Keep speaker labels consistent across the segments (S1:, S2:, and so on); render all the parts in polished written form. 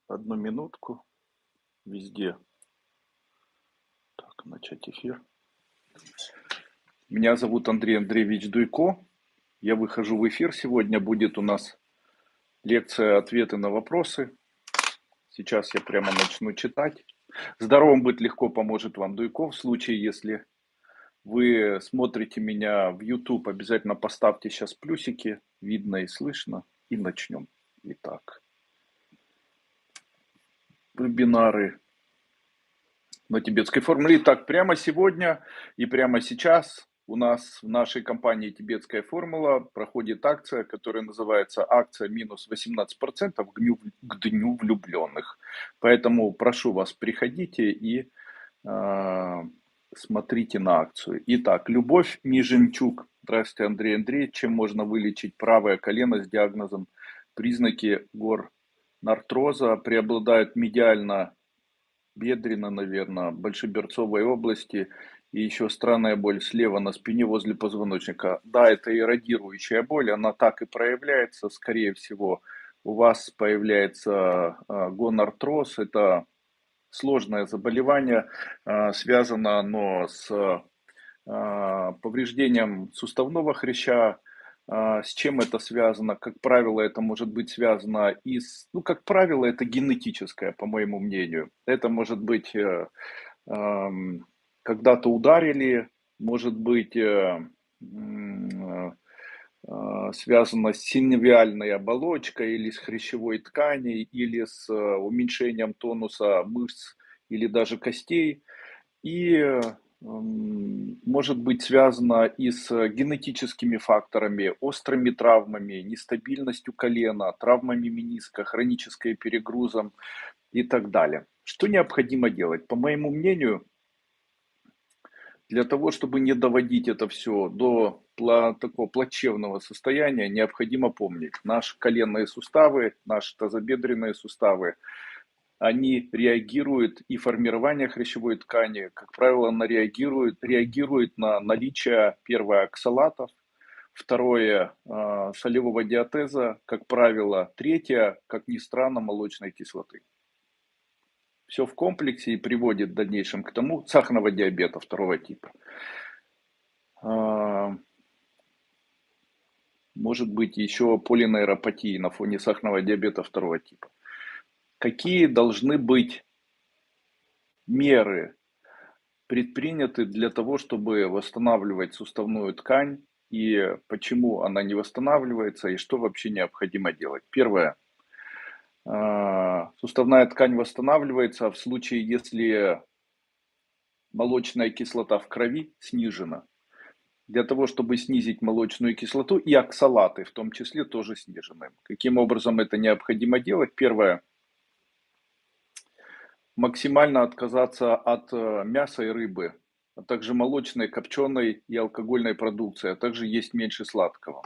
S1: Одну минутку. Везде. Так, начать эфир. Меня зовут Андрей Андреевич Дуйко. Я выхожу в эфир. Сегодня будет у нас лекция «Ответы на вопросы». Сейчас я прямо начну читать. Здоровым быть легко поможет вам Дуйко. В случае, если вы смотрите меня в YouTube, обязательно поставьте сейчас плюсики. Видно и слышно. И начнем. Итак, вебинары на тибетской формуле. Итак, прямо сегодня и прямо сейчас у нас в нашей компании «Тибетская формула» проходит акция, которая называется «Акция минус 18% к дню влюбленных». Поэтому прошу вас, приходите и смотрите на акцию. Итак, Любовь Нижемчук. Здравствуйте, Андрей Андреевич. Чем можно вылечить правое колено с диагнозом признаки горнартроза? Преобладают медиально бедренно, наверное, большеберцовой области и еще странная боль слева на спине возле позвоночника. Да, это эродирующая боль, она так и проявляется, скорее всего. У вас появляется гонартроз, это сложное заболевание, связано оно с повреждением суставного хряща. С чем это связано? Как правило, это может быть связано ну, как правило, это генетическое, по моему мнению. Это может быть, когда-то ударили, может быть, связано с синовиальной оболочкой или с хрящевой тканью, или с уменьшением тонуса мышц или даже костей. И может быть связано и с генетическими факторами, острыми травмами, нестабильностью колена, травмами мениска, хронической перегрузом и так далее. Что необходимо делать? По моему мнению, для того, чтобы не доводить это все до такого плачевного состояния, необходимо помнить, наши коленные суставы, наши тазобедренные суставы, они реагируют, и формирование хрящевой ткани, как правило, она реагирует на наличие, первое, оксалатов, второе, солевого диатеза, как правило, третье, как ни странно, молочной кислоты. Все в комплексе и приводит в дальнейшем к тому сахарного диабета второго типа. Может быть еще полинейропатии на фоне сахарного диабета второго типа. Какие должны быть меры предприняты для того, чтобы восстанавливать суставную ткань, и почему она не восстанавливается, и что вообще необходимо делать? Первое. Суставная ткань восстанавливается в случае, если молочная кислота в крови снижена. Для того, чтобы снизить молочную кислоту, и оксалаты в том числе тоже снижены. Каким образом это необходимо делать? Первое. Максимально отказаться от мяса и рыбы, а также молочной, копченой и алкогольной продукции, а также есть меньше сладкого.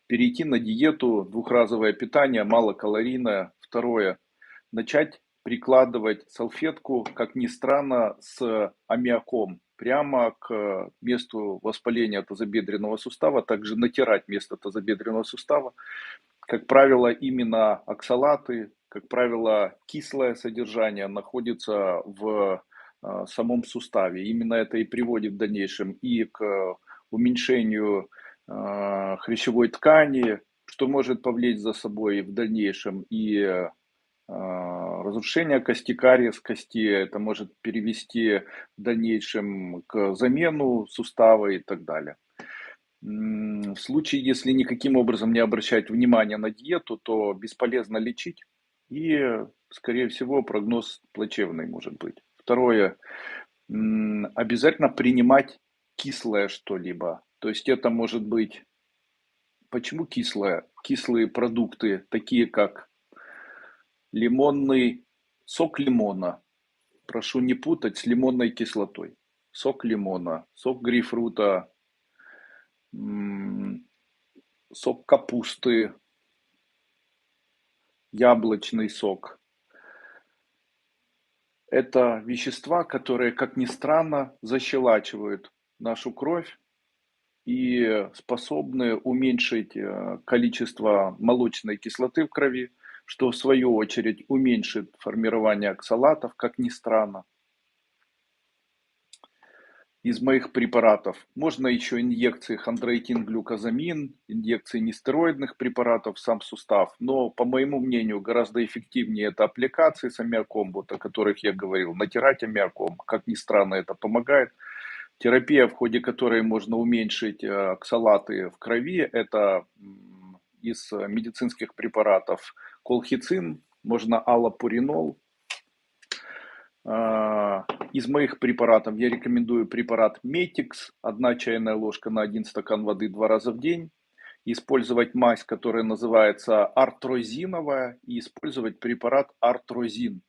S1: Перейти на диету, двухразовое питание, малокалорийное. Второе. Начать прикладывать салфетку, как ни странно, с аммиаком прямо к месту воспаления тазобедренного сустава, а также натирать место тазобедренного сустава. Как правило, именно оксалаты, как правило, кислое содержание находится в самом суставе. Именно это и приводит в дальнейшем и к уменьшению хрящевой ткани, что может повлечь за собой в дальнейшем и разрушение кости, кариес кости, это может перевести в дальнейшем к замену сустава и так далее. В случае, если никаким образом не обращать внимания на диету, то бесполезно лечить и, скорее всего, прогноз плачевный может быть. Второе. Обязательно принимать кислое что-либо. То есть это может быть... Почему кислое? Кислые продукты, такие как лимонный сок лимона. Прошу не путать с лимонной кислотой. Сок лимона, сок грейпфрута, сок капусты, яблочный сок. Это вещества, которые, как ни странно, защелачивают нашу кровь и способны уменьшить количество молочной кислоты в крови, что в свою очередь уменьшит формирование оксалатов, как ни странно. Из моих препаратов можно еще инъекции хондроитин-глюкозамин, инъекции нестероидных препаратов в сам сустав, но, по моему мнению, гораздо эффективнее это аппликации с аммиаком, вот о которых я говорил, натирать аммиаком. Как ни странно, это помогает. Терапия, в ходе которой можно уменьшить оксалаты в крови, это из медицинских препаратов колхицин, можно аллопуринол. Из моих препаратов я рекомендую препарат Metix, 1 чайная ложка на 1 стакан воды 2 раза в день. Использовать мазь, которая называется артрозиновая, и использовать препарат артрозин.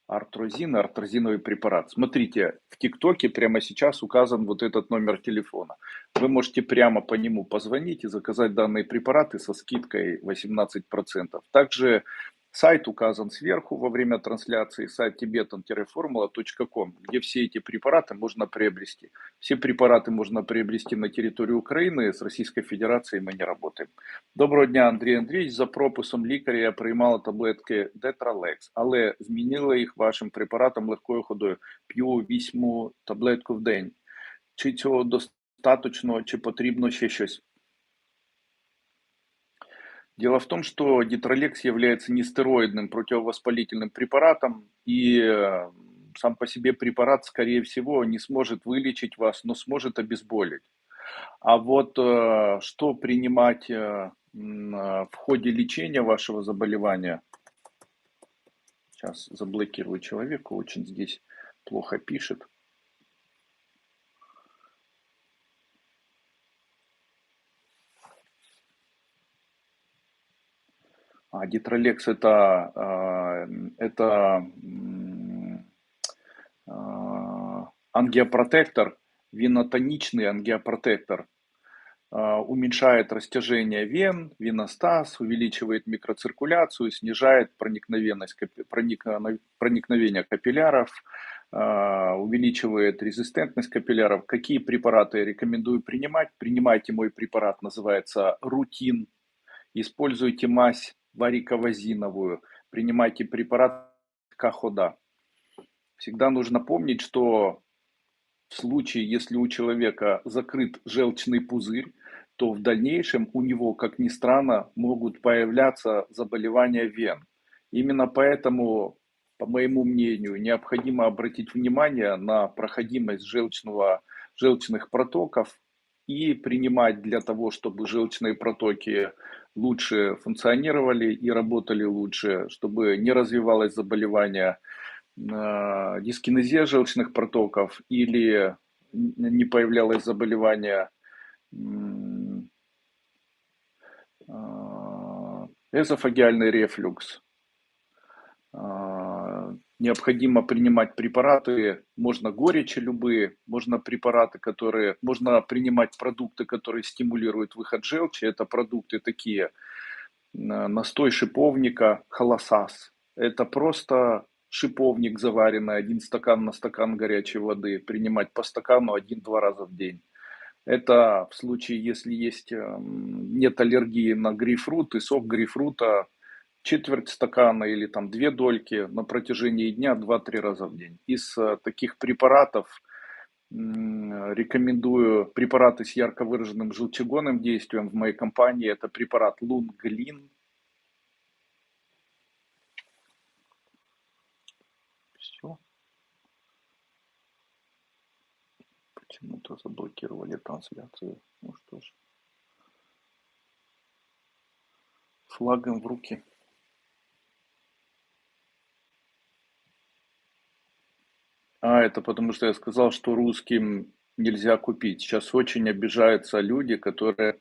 S1: Артрозин, артрозиновый препарат. Смотрите, в ТикТоке прямо сейчас указан вот этот номер телефона. Вы можете прямо по нему позвонить и заказать данные препараты со скидкой 18%. Также сайт указан сверху во время трансляции, сайт tibetan-formula.com, где все эти препараты можно приобрести. Все препараты можно приобрести на территории Украины, с Российской Федерацией мы не работаем. Доброго дня, Андрій Андрійович. За прописом лікаря я приймала таблетки Detralex, але змінила їх вашим препаратом легкою ходою. П'ю 8 таблетку в день. Чи цього достатньо, чи потрібно ще щось? Дело в том, что Detralex является нестероидным противовоспалительным препаратом, и сам по себе препарат, скорее всего, не сможет вылечить вас, но сможет обезболить. А вот что принимать в ходе лечения вашего заболевания? Сейчас заблокирую человека, очень здесь плохо пишет. Detralex это ангиопротектор, венотоничный ангиопротектор. Уменьшает растяжение вен, веностаз, увеличивает микроциркуляцию, снижает проникновение капилляров, увеличивает резистентность капилляров. Какие препараты я рекомендую принимать? Принимайте мой препарат, называется Рутин. Используйте мазь вариковазиновую. Принимайте препарат Кахода. Всегда нужно помнить, что в случае, если у человека закрыт желчный пузырь, то в дальнейшем у него, как ни странно, могут появляться заболевания вен. Именно поэтому, по моему мнению, необходимо обратить внимание на проходимость желчных протоков и принимать для того, чтобы желчные протоки лучше функционировали и работали лучше, чтобы не развивалось заболевание дискинезия желчных протоков или не появлялось заболевание эзофагиальный рефлюкс. Необходимо принимать препараты, можно горечи любые, можно препараты, можно принимать продукты, которые стимулируют выход желчи. Это продукты такие, настой шиповника, холосас. Это просто шиповник заваренный, 1 стакан на стакан горячей воды, принимать по стакану 1-2 раза в день. Это в случае, если нет аллергии на грейпфрут и сок грейпфрута, четверть стакана или там 2 дольки на протяжении дня 2-3 раза в день. Из таких препаратов рекомендую препараты с ярко выраженным желчегонным действием в моей компании. Это препарат Лунглин. Все. Почему-то заблокировали трансляцию. Ну что ж. Флагом в руки. Это потому что я сказал, что русским нельзя купить. Сейчас очень обижаются люди, которые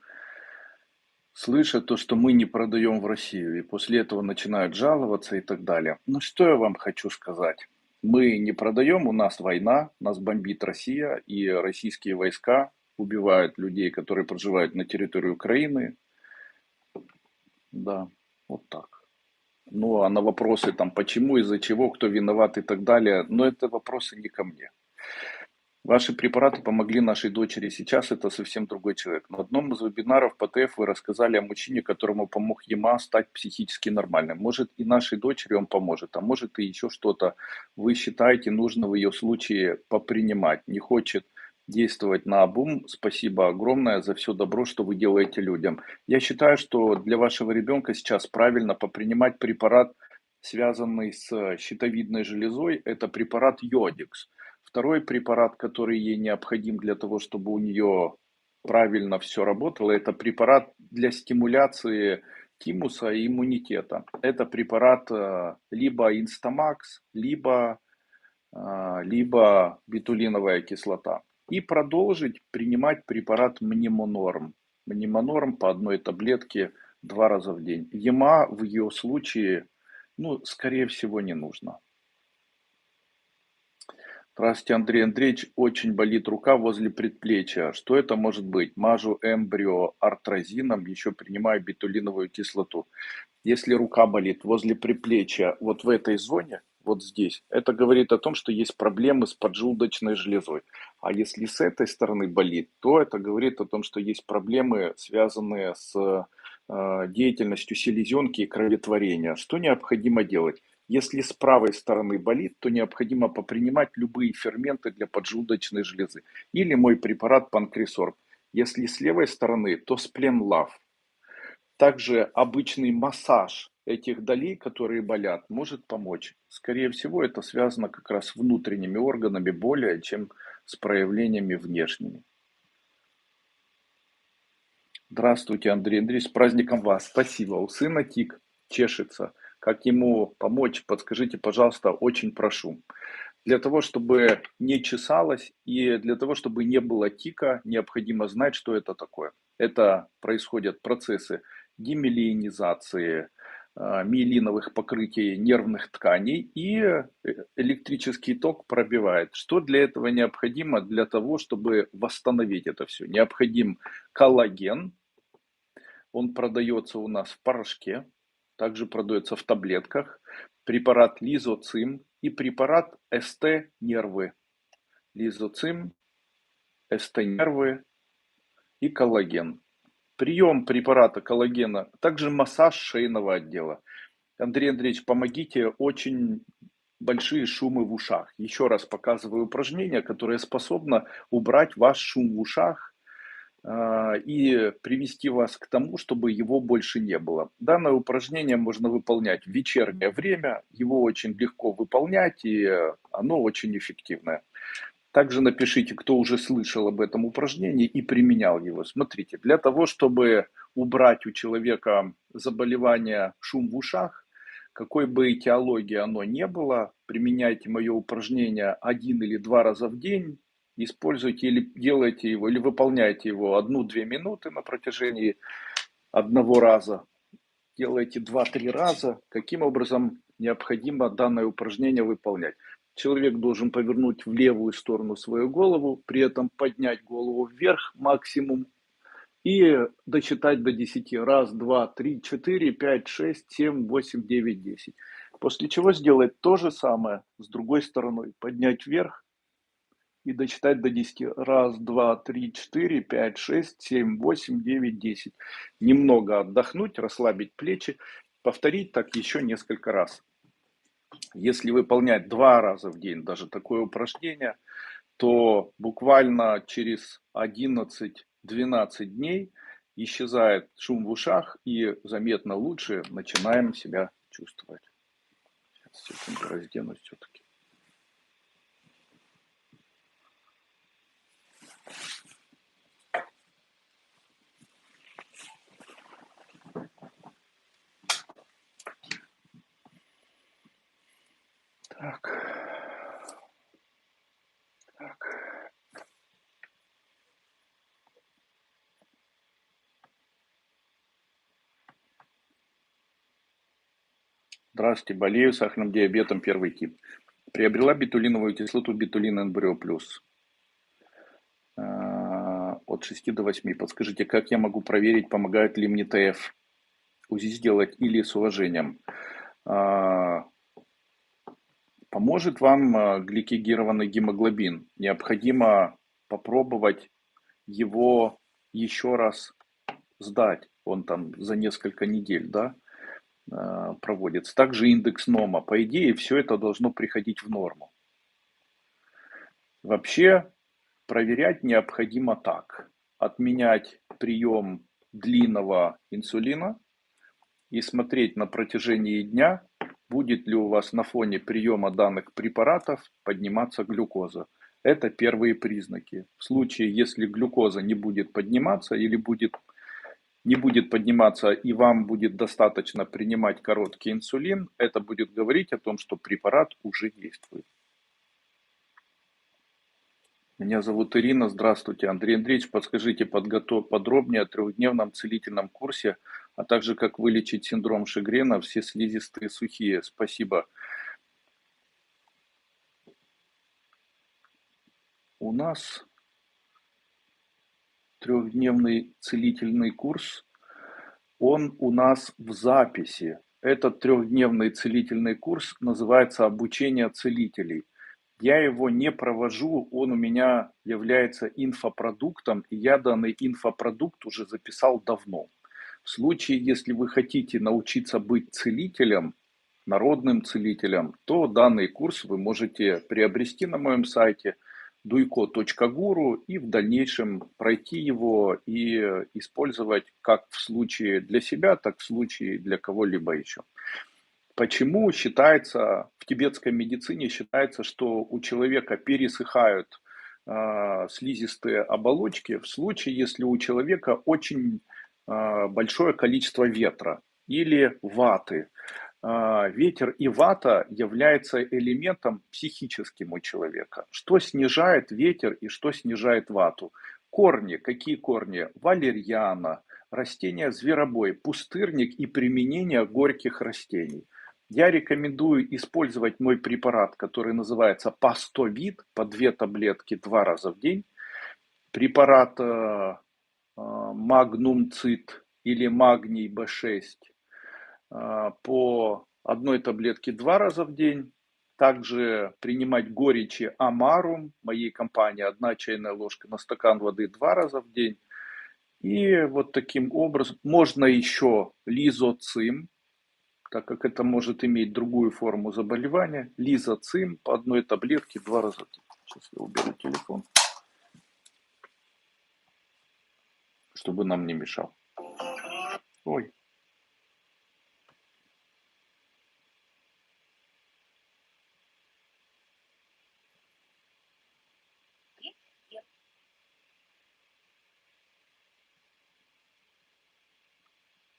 S1: слышат то, что мы не продаем в Россию, и после этого начинают жаловаться и так далее. Ну что я вам хочу сказать? Мы не продаем, у нас война, нас бомбит Россия, и российские войска убивают людей, которые проживают на территории Украины. Да, вот так. Ну, а на вопросы там, почему, из-за чего, кто виноват и так далее, но это вопросы не ко мне. Ваши препараты помогли нашей дочери. Сейчас это совсем другой человек. На одном из вебинаров по ТФ вы рассказали о мужчине, которому помог ЕМА стать психически нормальным. Может, и нашей дочери он поможет, а может, и еще что-то вы считаете нужно в ее случае попринимать. Не хочет действовать наобум. Спасибо огромное за все добро, что вы делаете людям. Я считаю, что для вашего ребенка сейчас правильно попринимать препарат, связанный с щитовидной железой. Это препарат Йодикс. Второй препарат, который ей необходим для того, чтобы у нее правильно все работало, это препарат для стимуляции тимуса и иммунитета. Это препарат либо Инстамакс, либо бетулиновая кислота. И продолжить принимать препарат Мнемонорм. Мнемонорм по одной таблетке 2 раза в день. ЕМА в ее случае, ну, скорее всего, не нужно. Здравствуйте, Андрей Андреевич. Очень болит рука возле предплечья. Что это может быть? Мажу эмбриоартрозином, еще принимаю бетулиновую кислоту. Если рука болит возле предплечья, вот в этой зоне, вот здесь, это говорит о том, что есть проблемы с поджелудочной железой. А если с этой стороны болит, то это говорит о том, что есть проблемы, связанные с деятельностью селезенки и кроветворения. Что необходимо делать? Если с правой стороны болит, то необходимо попринимать любые ферменты для поджелудочной железы. Или мой препарат Панкресорб. Если с левой стороны, то Спленлав. Также обычный массаж этих долей, которые болят, может помочь. Скорее всего, это связано как раз с внутренними органами более, чем с проявлениями внешними. Здравствуйте, Андрей Андреевич, с праздником вас. Спасибо. У сына тик чешется. Как ему помочь, подскажите, пожалуйста, очень прошу. Для того, чтобы не чесалось и для того, чтобы не было тика, необходимо знать, что это такое. Это происходят процессы демиелинизации миелиновых покрытий нервных тканей и электрический ток пробивает. Что для этого необходимо? Для того, чтобы восстановить это все. Необходим коллаген, он продается у нас в порошке, также продается в таблетках, препарат лизоцим и препарат СТ-нервы. Лизоцим, СТ-нервы и коллаген. Прием препарата коллагена, также массаж шейного отдела. Андрей Андреевич, помогите, очень большие шумы в ушах. Еще раз показываю упражнение, которое способно убрать ваш шум в ушах, и привести вас к тому, чтобы его больше не было. Данное упражнение можно выполнять в вечернее время, его очень легко выполнять, и оно очень эффективное. Также напишите, кто уже слышал об этом упражнении и применял его. Смотрите, для того, чтобы убрать у человека заболевание шум в ушах, какой бы этиологии оно ни было, применяйте мое упражнение 1 или 2 раза в день, используйте или делайте его, или выполняйте его 1-2 минуты на протяжении одного раза. Делайте 2-3 раза. Каким образом необходимо данное упражнение выполнять? Человек должен повернуть в левую сторону свою голову, при этом поднять голову вверх максимум и досчитать до 10. Раз, два, три, 4, 5, 6, 7, 8, 9, 10. После чего сделать то же самое с другой стороной. Поднять вверх и досчитать до 10. Раз, два, три, 4, 5, 6, 7, 8, 9, 10. Немного отдохнуть, расслабить плечи. Повторить так еще несколько раз. Если выполнять 2 раза в день даже такое упражнение, то буквально через 11-12 дней исчезает шум в ушах и заметно лучше начинаем себя чувствовать. Сейчас, секунду, разденусь все-таки. Так. Здравствуйте, болею сахарным диабетом первый тип. Приобрела бетулиновую кислоту Бетулин Эмбрио Плюс от 6 до 8. Подскажите, как я могу проверить, помогает ли мне ТФ? УЗИ сделать или с уважением? Помогает Поможет вам гликогированный гемоглобин. Необходимо попробовать его еще раз сдать. Он там за несколько недель, да, проводится. Также индекс НОМа. По идее, все это должно приходить в норму. Вообще, проверять необходимо так. Отменять прием длинного инсулина и смотреть на протяжении дня, будет ли у вас на фоне приема данных препаратов подниматься глюкоза. Это первые признаки. В случае, если глюкоза не будет подниматься или не будет подниматься и вам будет достаточно принимать короткий инсулин, это будет говорить о том, что препарат уже действует. Меня зовут Ирина. Здравствуйте. Андрей Андреевич, подскажите подробнее о трехдневном целительном курсе, а также как вылечить синдром Шегрена, все слизистые сухие. Спасибо. У нас трехдневный целительный курс, он у нас в записи. Этот трехдневный целительный курс называется «Обучение целителей». Я его не провожу, он у меня является инфопродуктом, и я данный инфопродукт уже записал давно. В случае, если вы хотите научиться быть целителем, народным целителем, то данный курс вы можете приобрести на моем сайте duiko.guru и в дальнейшем пройти его и использовать как в случае для себя, так в случае для кого-либо еще. Почему считается, в тибетской медицине считается, что у человека пересыхают слизистые оболочки в случае, если у человека очень большое количество ветра или ваты. Ветер и вата являются элементом психическим у человека. Что снижает ветер и что снижает вату? Корни. Какие корни? Валерьяна, растения зверобой, пустырник и применение горьких растений. Я рекомендую использовать мой препарат, который называется Пастовит, по 2 таблетки 2 раза в день. Препарат Магнум Цит или Магний B6 по 1 таблетке 2 раза в день. Также принимать горечи Амарум моей компании, 1 чайная ложка на стакан воды 2 раза в день. И вот таким образом можно еще лизоцим, так как это может иметь другую форму заболевания, лизоцим по 1 таблетке 2 раза в день. Сейчас я уберу телефон, чтобы нам не мешал. Ой.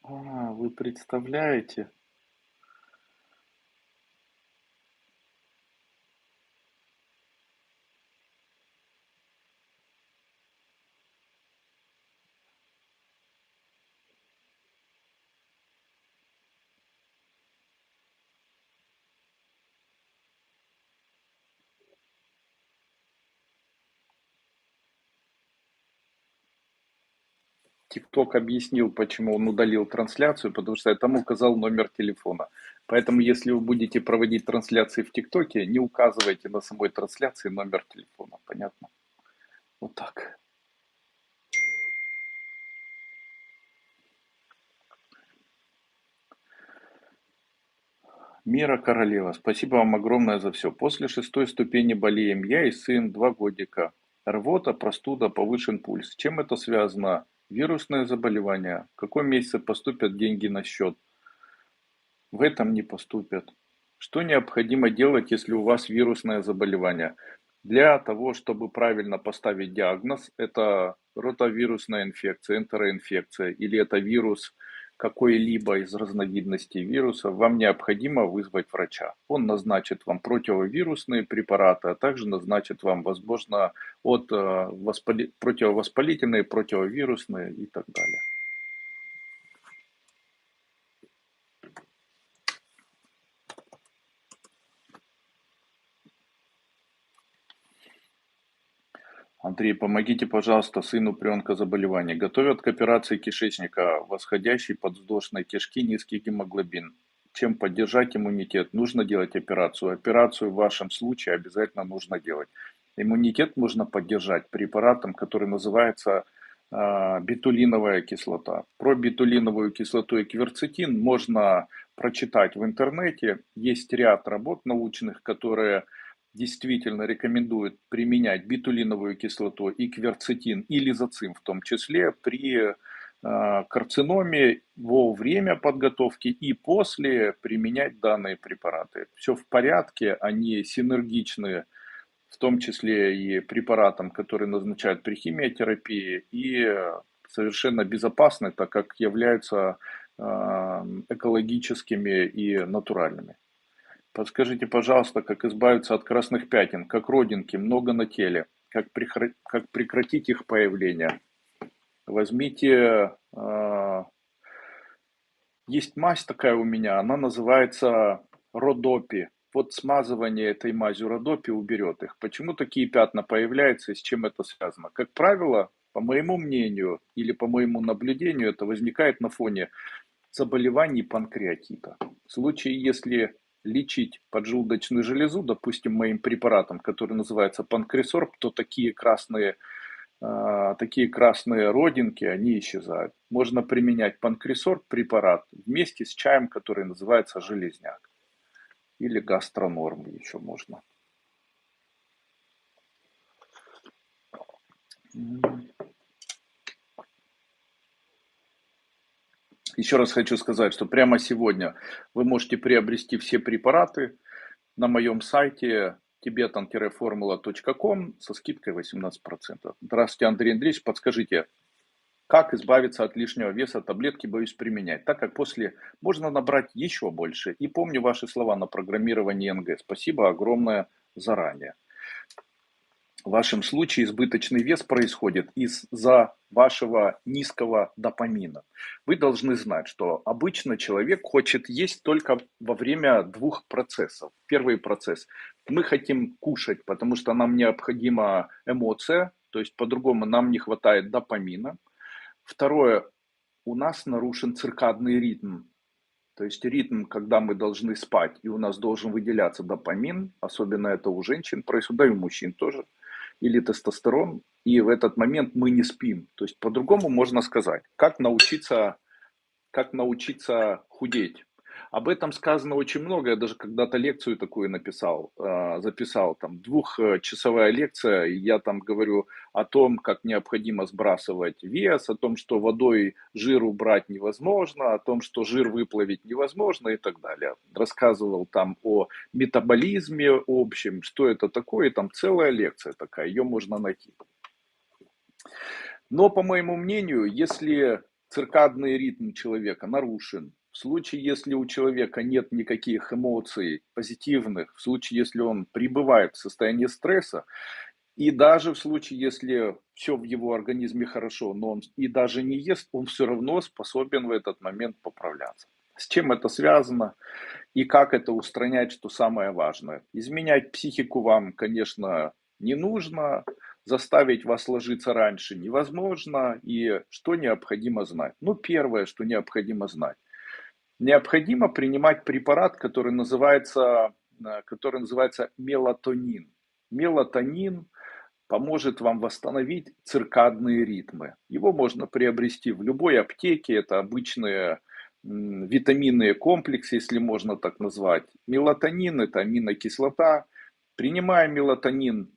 S1: Вы представляете? ТикТок объяснил, почему он удалил трансляцию, потому что я там указал номер телефона. Поэтому, если вы будете проводить трансляции в ТикТоке, не указывайте на самой трансляции номер телефона. Понятно? Вот так. Мира Королева, спасибо вам огромное за все. После 6-й ступени болеем я и сын 2 годика. Рвота, простуда, повышен пульс. Чем это связано? Вирусное заболевание. В каком месяце поступят деньги на счет? В этом не поступят. Что необходимо делать, если у вас вирусное заболевание? Для того, чтобы правильно поставить диагноз, это ротавирусная инфекция, энтероинфекция или это вирус какой-либо из разновидностей вируса, вам необходимо вызвать врача. Он назначит вам противовирусные препараты, а также назначит вам, возможно, противовоспалительные, противовирусные и так далее. Андрей, помогите, пожалуйста, сыну при онкозаболевании. Готовят к операции кишечника, восходящей подвздошной кишки, низкий гемоглобин. чем поддержать иммунитет. Нужно делать операцию. Операцию в вашем случае обязательно нужно делать. Иммунитет можно поддержать препаратом, который называется бетулиновая кислота. Про бетулиновую кислоту и кверцетин можно прочитать в интернете. Есть ряд работ научных, которые действительно рекомендуют применять бетулиновую кислоту и кверцетин, и лизоцим в том числе, при карциноме во время подготовки и после применять данные препараты. Все в порядке, они синергичны, в том числе и препаратам, которые назначают при химиотерапии, и совершенно безопасны, так как являются экологическими и натуральными. Подскажите, пожалуйста, как избавиться от красных пятен, как родинки, много на теле, как прекратить их появление. Возьмите, есть мазь такая у меня, она называется Родопи. Вот смазывание этой мазью Родопи уберет их. Почему такие пятна появляются и с чем это связано? Как правило, по моему мнению или по моему наблюдению, это возникает на фоне заболеваний панкреатита. В случае, если лечить поджелудочную железу, допустим, моим препаратом, который называется панкресорб, то такие красные родинки, они исчезают. Можно применять панкресорб препарат вместе с чаем, который называется железняк. Или гастронорм еще можно. Еще раз хочу сказать, что прямо сегодня вы можете приобрести все препараты на моем сайте tibetan-formula.com со скидкой 18%. Здравствуйте, Андрей Андреевич, подскажите, как избавиться от лишнего веса, таблетки боюсь применять, так как после можно набрать еще больше. И помню ваши слова на программировании НГ. Спасибо огромное заранее. В вашем случае избыточный вес происходит из-за вашего низкого допамина. Вы должны знать, что обычно человек хочет есть только во время двух процессов. Первый процесс. Мы хотим кушать, потому что нам необходима эмоция, то есть по-другому нам не хватает допамина. Второе. У нас нарушен циркадный ритм. То есть ритм, когда мы должны спать, и у нас должен выделяться допамин, особенно это у женщин происходит, да и у мужчин тоже, или тестостерон, и в этот момент мы не спим. То есть по-другому можно сказать, как научиться худеть. Об этом сказано очень много. Я даже когда-то лекцию такую написал, записал, там двухчасовая лекция. И я там говорю о том, как необходимо сбрасывать вес, о том, что водой жир убрать невозможно, о том, что жир выплавить невозможно и так далее. Рассказывал там о метаболизме общем, что это такое. Там целая лекция такая, ее можно найти. Но, по моему мнению, если циркадный ритм человека нарушен, в случае, если у человека нет никаких эмоций позитивных, в случае, если он пребывает в состоянии стресса, и даже в случае, если все в его организме хорошо, но он и даже не ест, он все равно способен в этот момент поправляться. С чем это связано и как это устранять, что самое важное? Изменять психику вам, конечно, не нужно, заставить вас ложиться раньше невозможно, и что необходимо знать? Ну, первое, что необходимо знать. Необходимо принимать препарат, который называется мелатонин. Мелатонин поможет вам восстановить циркадные ритмы. Его можно приобрести в любой аптеке, это обычные витаминные комплексы, если можно так назвать. Мелатонин – это аминокислота. Принимая мелатонин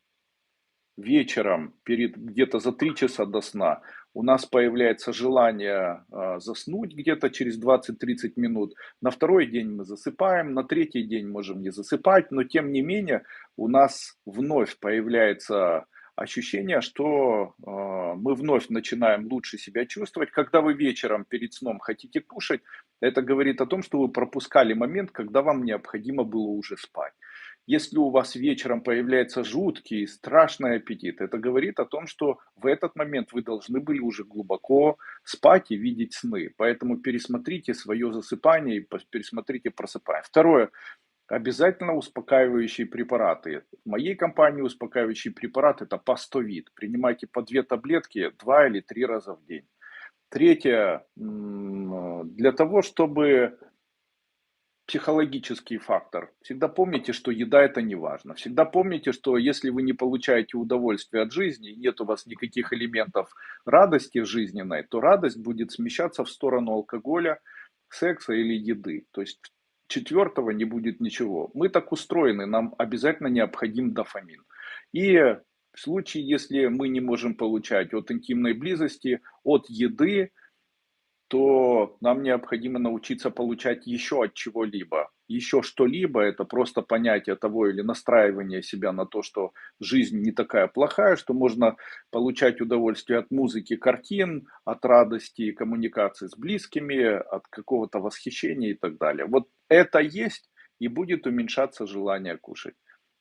S1: вечером, где-то за 3 часа до сна, у нас появляется желание заснуть где-то через 20-30 минут. На второй день мы засыпаем, на третий день можем не засыпать, но тем не менее у нас вновь появляется ощущение, что мы вновь начинаем лучше себя чувствовать. Когда вы вечером перед сном хотите кушать, это говорит о том, что вы пропускали момент, когда вам необходимо было уже спать. Если у вас вечером появляется жуткий, страшный аппетит, это говорит о том, что в этот момент вы должны были уже глубоко спать и видеть сны. Поэтому пересмотрите свое засыпание и пересмотрите просыпание. Второе. Обязательно успокаивающие препараты. В моей компании успокаивающий препарат – это пастовид. Принимайте по 2 таблетки 2 или 3 раза в день. Третье. Для того, чтобы психологический фактор. Всегда помните, что еда это не важно. Всегда помните, что если вы не получаете удовольствие от жизни, нет у вас никаких элементов радости жизненной, то радость будет смещаться в сторону алкоголя, секса или еды. То есть четвертого не будет ничего. Мы так устроены, нам обязательно необходим дофамин. И в случае, если мы не можем получать от интимной близости, от еды, то нам необходимо научиться получать еще от чего-либо. Еще что-либо – это просто понятие того или настраивание себя на то, что жизнь не такая плохая, что можно получать удовольствие от музыки, картин, от радости, коммуникации с близкими, от какого-то восхищения и так далее. Вот это есть, и будет уменьшаться желание кушать.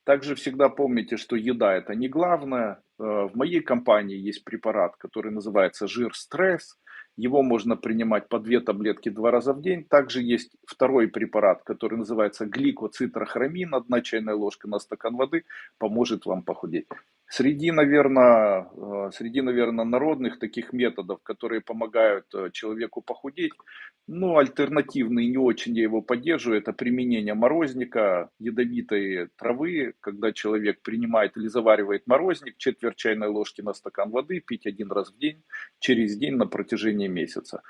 S1: Также всегда помните, что еда – это не главное. В моей компании есть препарат, который называется жир-стресс. Его можно принимать по 2 таблетки 2 раза в день. Также есть второй препарат, который называется гликоцитрохромин. 1 чайная ложка на стакан воды поможет вам похудеть. Среди, наверное, народных таких методов, которые помогают человеку похудеть, ну, альтернативный, не очень я его поддерживаю, это применение морозника, ядовитой травы, когда человек принимает или заваривает морозник, четверть чайной ложки на стакан воды, пить 1 раз в день, через день на протяжении месяца.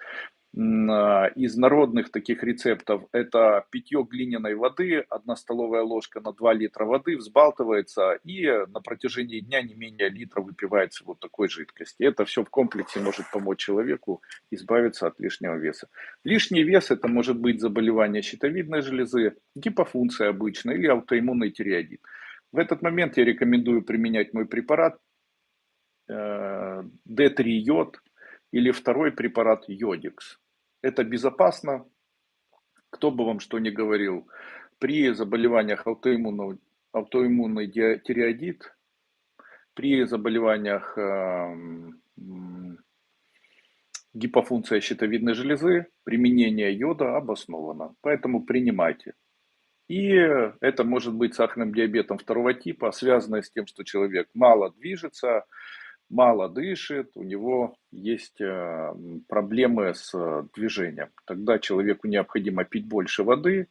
S1: Из народных таких рецептов это питье глиняной воды, 1 столовая ложка на 2 литра воды взбалтывается и на протяжении дня не менее литра выпивается вот такой жидкости. Это все в комплексе может помочь человеку избавиться от лишнего веса. Лишний вес это может быть заболевание щитовидной железы, гипофункция обычная или аутоиммунный тиреоидит. В этот момент я рекомендую применять мой препарат D3-йод или второй препарат йодикс. Это безопасно, кто бы вам что ни говорил. При заболеваниях аутоиммунный тиреоидит, при заболеваниях гипофункция щитовидной железы, применение йода обосновано. Поэтому принимайте. И это может быть сахарным диабетом 2 типа, связанное с тем, что человек мало движется, мало дышит, у него есть проблемы с движением. Тогда человеку необходимо пить больше воды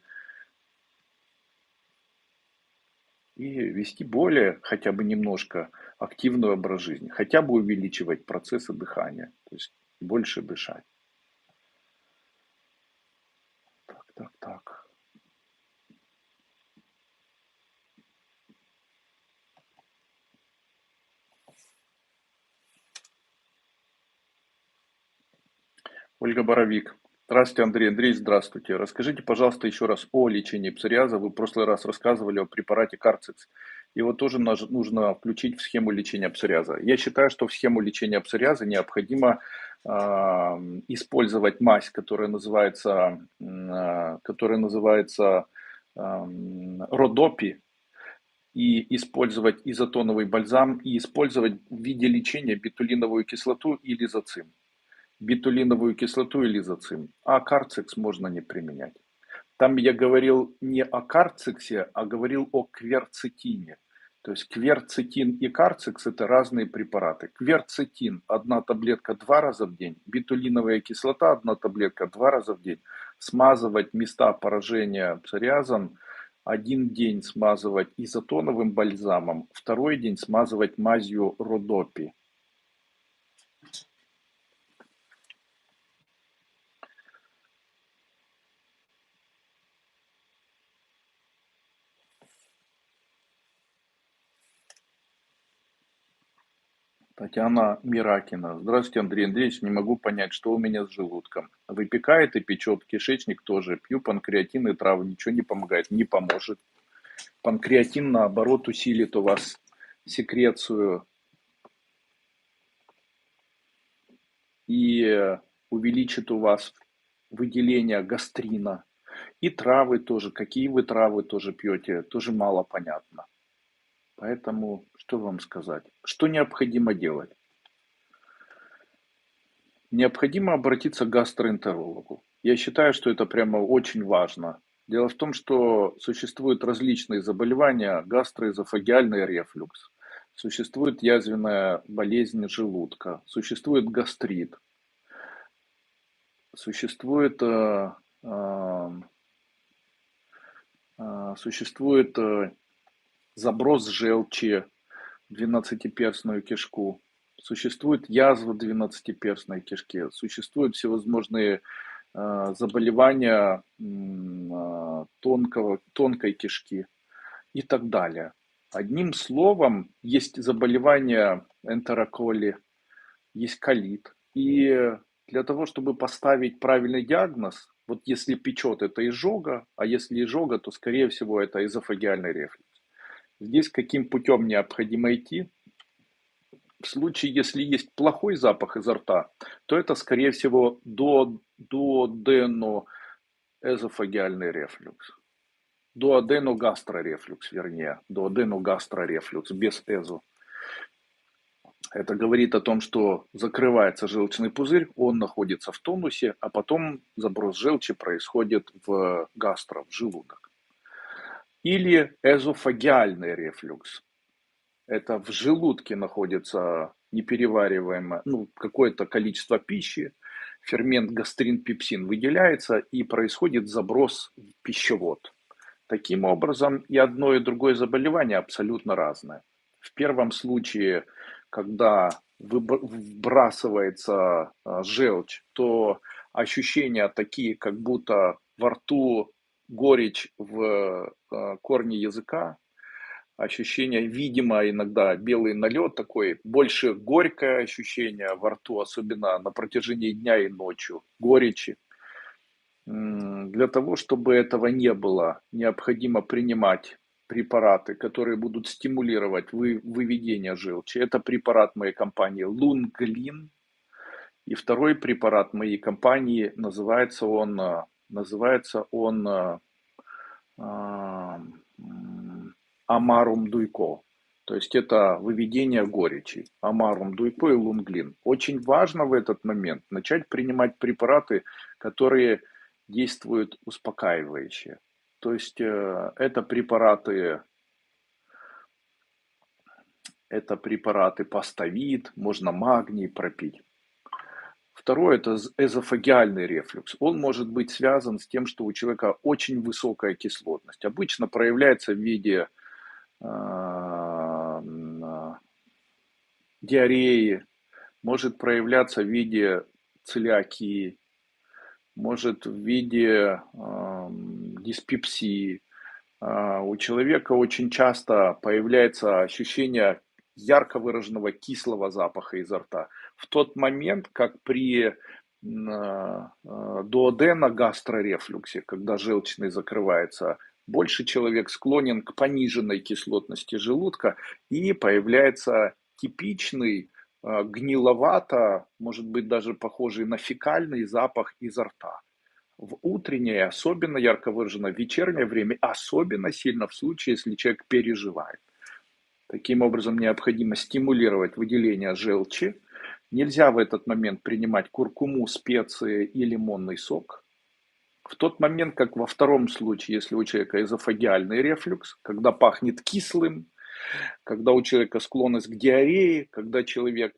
S1: и вести более, хотя бы немножко, активный образ жизни. Хотя бы увеличивать процессы дыхания, то есть больше дышать. Так, так, так. Ольга Боровик. Здравствуйте, Андрей Андреевич, здравствуйте. Расскажите, пожалуйста, еще раз о лечении псориаза. Вы в прошлый раз рассказывали о препарате Карцикс. Его тоже нужно включить в схему лечения псориаза. Я считаю, что в схему лечения псориаза необходимо использовать мазь, которая называется Родопи, и использовать изотоновый бальзам, и использовать в виде лечения бетулиновую кислоту и лизоцим. Бетулиновую кислоту и лизоцим, а карцикс можно не применять. Там я говорил не о карциксе, а говорил о кверцетине. То есть кверцетин и карцикс это разные препараты. Кверцетин 1 таблетка 2 раза в день, бетулиновая кислота 1 таблетка 2 раза в день. Смазывать места поражения псориазом, 1 день смазывать изотоновым бальзамом, 2 день смазывать мазью Родопи. Татьяна Миракина. Здравствуйте, Андрей Андреевич. Не могу понять, что у меня с желудком. Выпекает и печет, кишечник тоже. Пью панкреатин и травы. Ничего не помогает. Не поможет. Панкреатин, наоборот, усилит у вас секрецию и увеличит у вас выделение гастрина. И травы тоже. Какие вы травы тоже пьете, тоже мало понятно. Поэтому, что вам сказать? Что необходимо делать? Необходимо обратиться к гастроэнтерологу. Я считаю, что это прямо очень важно. Дело в том, что существуют различные заболевания, гастроэзофагиальный рефлюкс, существует язвенная болезнь желудка, существует гастрит, существует Существует заброс желчи в двенадцатиперстную кишку, существует язва двенадцатиперстной кишки, существуют всевозможные заболевания тонкой кишки и так далее. Одним словом, есть заболевания энтероколи, есть колит. И для того, чтобы поставить правильный диагноз, вот если печет, это изжога, а если изжога, то, скорее всего, это эзофагиальный рефлюкс. Здесь каким путем необходимо идти? В случае, если есть плохой запах изо рта, то это, скорее всего, дуоденоэзофагиальный рефлюкс. Дуоденогастрорефлюкс, вернее. Дуоденогастрорефлюкс без эзо. Это говорит о том, что закрывается желчный пузырь, он находится в тонусе, а потом заброс желчи происходит в гастро, в желудок. Или эзофагиальный рефлюкс. Это в желудке находится неперевариваемое, какое-то количество пищи, фермент гастрин-пепсин выделяется и происходит заброс в пищевод. Таким образом, и одно, и другое заболевание абсолютно разное. В первом случае, когда вбрасывается желчь, то ощущения такие, как будто во рту горечь в корне языка, ощущение, видимо, иногда белый налет такой, больше горькое ощущение во рту, особенно на протяжении дня и ночью, горечи. Для того, чтобы этого не было, необходимо принимать препараты, которые будут стимулировать выведение желчи. Это препарат моей компании Лунглин. И второй препарат моей компании называется он Амарум Дуйко. То есть это выведение горечи. Амарум Дуйко и Лунглин. Очень важно в этот момент начать принимать препараты, которые действуют успокаивающе. То есть это препараты Паставид, можно магний пропить. Второе – это эзофагиальный рефлюкс. Он может быть связан с тем, что у человека очень высокая кислотность. Обычно проявляется в виде диареи, может проявляться в виде целиакии, может в виде диспепсии. У человека очень часто появляется ощущение ярко выраженного кислого запаха изо рта. В тот момент, как при дуоденогастрорефлюксе, когда желчный закрывается, больше человек склонен к пониженной кислотности желудка и появляется типичный гниловато, может быть даже похожий на фекальный запах изо рта. В утреннее особенно ярко выражено, в вечернее время особенно сильно в случае, если человек переживает. Таким образом, необходимо стимулировать выделение желчи. Нельзя в этот момент принимать куркуму, специи и лимонный сок. В тот момент, как во втором случае, если у человека эзофагиальный рефлюкс, когда пахнет кислым, когда у человека склонность к диарее, когда человек,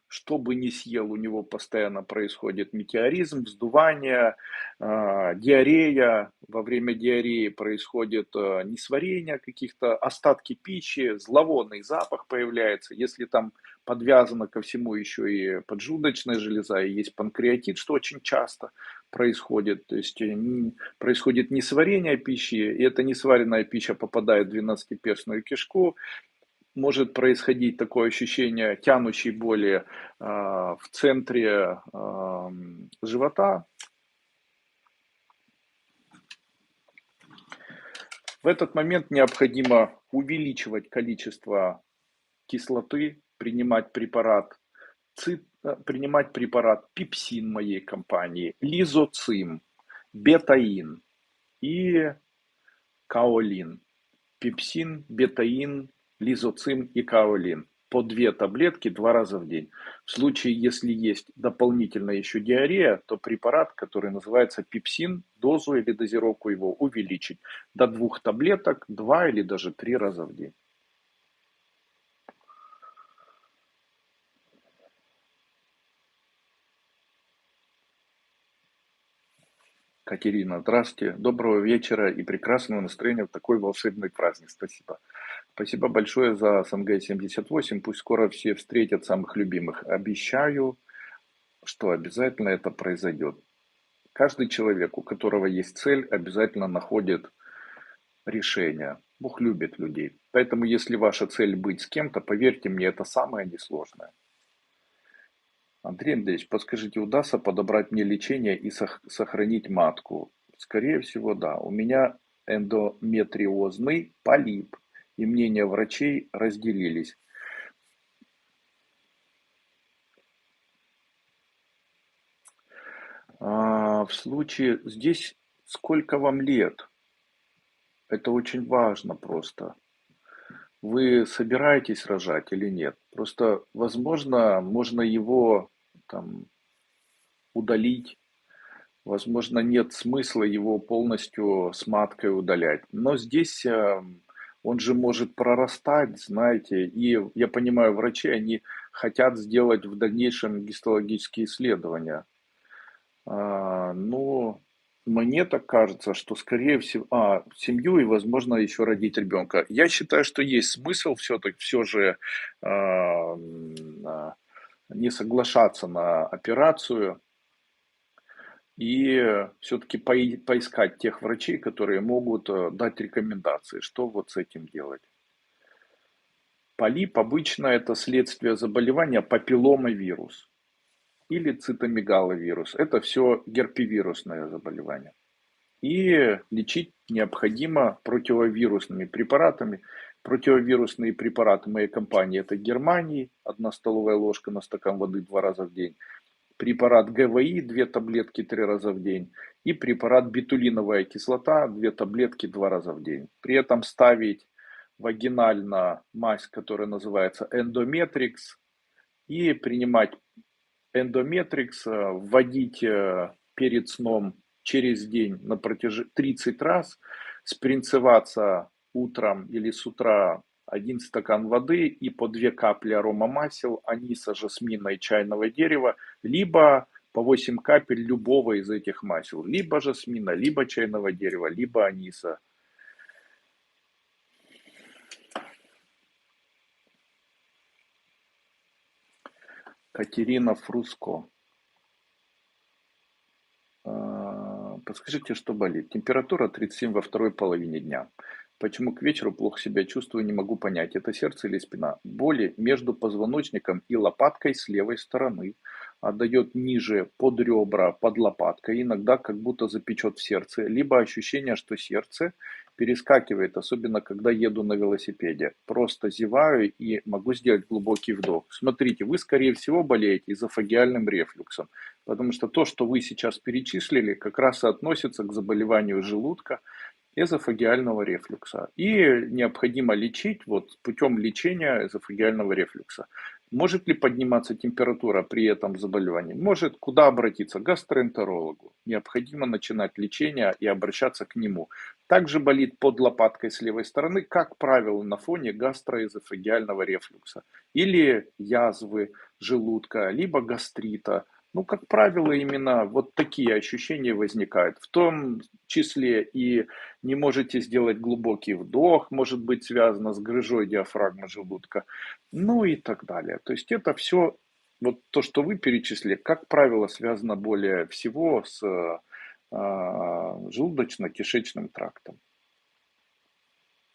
S1: что бы ни съел, у него постоянно происходит метеоризм, вздувание, диарея. Во время диареи происходит несварение каких-то, остатки пищи, зловонный запах появляется. Если там подвязано ко всему еще и поджелудочная железа, и есть панкреатит, что очень часто происходит. То есть происходит несварение пищи, и эта несваренная пища попадает в двенадцатиперстную кишку, может происходить такое ощущение тянущей боли в центре живота. В этот момент необходимо увеличивать количество кислоты, принимать препарат пепсин моей компании, лизоцим, бетаин и каолин. Пепсин, бетаин, лизоцим и каолин. По 2 таблетки 2 раза в день. В случае, если есть дополнительно еще диарея, то препарат, который называется пепсин, дозу или дозировку его увеличить до 2 таблеток 2 или даже 3 раза в день. Катерина, здравствуйте. Доброго вечера и прекрасного настроения в такой волшебный праздник. Спасибо. Спасибо большое за СНГ-78. Пусть скоро все встретят самых любимых. Обещаю, что обязательно это произойдет. Каждый человек, у которого есть цель, обязательно находит решение. Бог любит людей. Поэтому, если ваша цель быть с кем-то, поверьте мне, это самое несложное. Андрей Андреевич, подскажите, удастся подобрать мне лечение и сохранить матку? Скорее всего, да. У меня эндометриозный полип, и мнения врачей разделились. В случае здесь сколько вам лет? Это очень важно просто. Вы собираетесь рожать или нет? Просто, возможно, можно его там удалить. Возможно, нет смысла его полностью с маткой удалять. Но здесь он же может прорастать, знаете. И я понимаю, врачи, они хотят сделать в дальнейшем гистологические исследования. Но мне так кажется, что скорее всего, семью и, возможно, еще родить ребенка. Я считаю, что есть смысл все-таки все же не соглашаться на операцию и все-таки поискать тех врачей, которые могут дать рекомендации, что вот с этим делать. Полип обычно это следствие заболевания папилломавирус или цитомегаловирус. Это все герпевирусное заболевание. И лечить необходимо противовирусными препаратами. Противовирусные препараты моей компании это Германии, 1 столовая ложка на стакан воды 2 раза в день. Препарат ГВИ, 2 таблетки 3 раза в день. И препарат бетулиновая кислота, 2 таблетки 2 раза в день. При этом ставить вагинально мазь, которая называется эндометрикс, и принимать эндометрикс, вводить перед сном через день на протяжении 30 раз, спринцеваться утром или с утра 1 стакан воды и по 2 капли аромамасел, аниса, жасмина и чайного дерева, либо по 8 капель любого из этих масел, либо жасмина, либо чайного дерева, либо аниса. Катерина Фруско. Подскажите, что болит? Температура 37 во второй половине дня. Почему к вечеру плохо себя чувствую, не могу понять, это сердце или спина. Боли между позвоночником и лопаткой с левой стороны. Отдает ниже под ребра, под лопаткой. Иногда как будто запечет в сердце. Либо ощущение, что сердце перескакивает, особенно когда еду на велосипеде. Просто зеваю и могу сделать глубокий вдох. Смотрите, вы скорее всего болеете эзофагиальным рефлюксом. Потому что то, что вы сейчас перечислили, как раз и относится к заболеванию желудка, эзофагиального рефлюкса. И необходимо лечить вот путем лечения эзофагиального рефлюкса. Может ли подниматься температура при этом заболевании? Может. Куда обратиться? К гастроэнтерологу. Необходимо начинать лечение и обращаться к нему. Также болит под лопаткой с левой стороны, как правило, на фоне гастроэзофагиального рефлюкса. Или язвы желудка, либо гастрита. Ну, как правило, именно вот такие ощущения возникают. В том числе и не можете сделать глубокий вдох, может быть связано с грыжой диафрагмы желудка, ну и так далее. То есть это все, вот то, что вы перечислили, как правило, связано более всего с желудочно-кишечным трактом.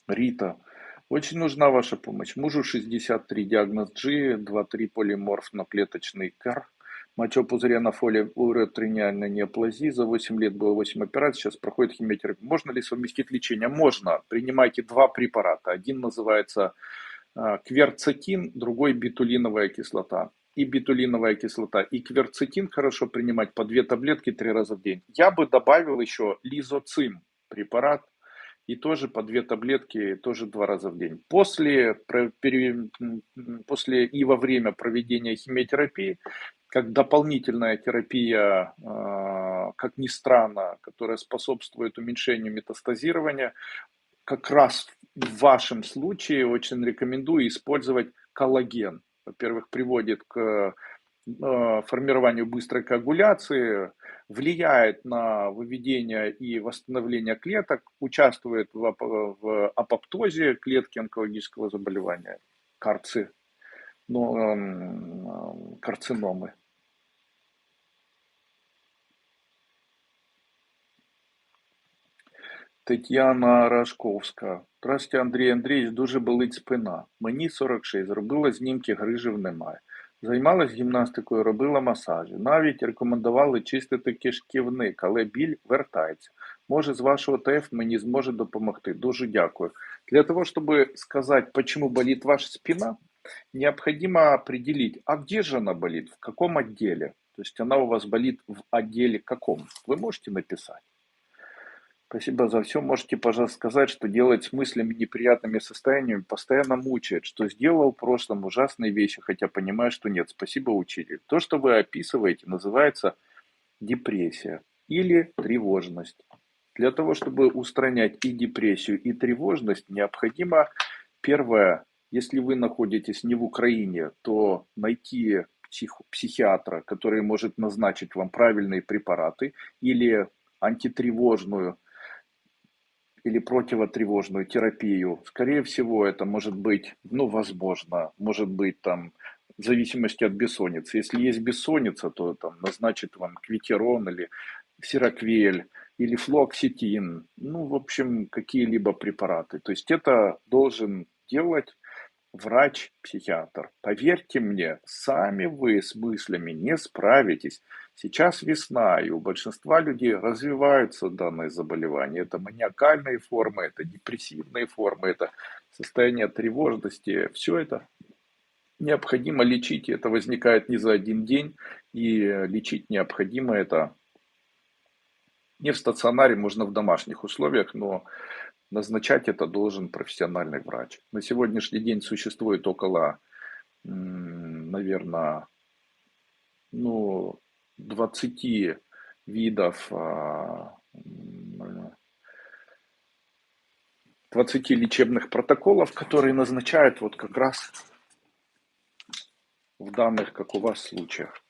S1: Рита, очень нужна ваша помощь. Мужу 63, диагноз G, 2-3 полиморфно-клеточный КАР, мочопузыря на фолии уретринальной неоплазии. За 8 лет было 8 операций, сейчас проходит химиотерапия. Можно ли совместить лечение? Можно. Принимайте 2 препарата. Один называется кверцетин, другой бетулиновая кислота. И бетулиновая кислота, и кверцетин хорошо принимать по 2 таблетки 3 раза в день. Я бы добавил еще лизоцим препарат, и тоже по 2 таблетки, тоже 2 раза в день. После и во время проведения химиотерапии, как дополнительная терапия, как ни странно, которая способствует уменьшению метастазирования, как раз в вашем случае очень рекомендую использовать коллаген. Во-первых, приводит к формированию быстрой коагуляции, влияет на выведение и восстановление клеток, участвует в апоптозе клетки онкологического заболевания, карциномы. Тетяна Рашковська. Здравствуйте, Андрій Андрійович, дуже болить спина. Мені 46, зробила знімки, грижів немає. Займалась гімнастикою, робила масажі. Навіть рекомендували чистити кишківник, але біль вертається. Може, з вашого ТФ мені зможе допомогти. Дуже дякую. Для того, чтобы сказать, почему болит ваша спина, необходимо определить, а где же она болит, в каком отделе. То есть она у вас болит в отделе каком. Вы можете написать? Спасибо за все. Можете, пожалуйста, сказать, что делать с мыслями неприятными состояниями постоянно мучает, что сделал в прошлом ужасные вещи, хотя понимаю, что нет. Спасибо, учитель. То, что вы описываете, называется депрессия или тревожность. Для того, чтобы устранять и депрессию, и тревожность, необходимо, первое, если вы находитесь не в Украине, то найти психиатра, который может назначить вам правильные препараты или антитревожную или противотревожную терапию. Скорее всего, это может быть, возможно, может быть там в зависимости от бессонницы. Если есть бессонница, то там назначит вам квитерон или сироквель или флуоксетин, в общем, какие-либо препараты. То есть это должен делать врач-психиатр. Поверьте мне, сами вы с мыслями не справитесь. Сейчас весна, и у большинства людей развиваются данные заболевания. Это маниакальные формы, это депрессивные формы, это состояние тревожности. Все это необходимо лечить, и это возникает не за один день. И лечить необходимо это не в стационаре, можно в домашних условиях, но назначать это должен профессиональный врач. На сегодняшний день существует около, наверное, 20 видов, 20 лечебных протоколов, которые назначают вот как раз в данных, как у вас, случаях.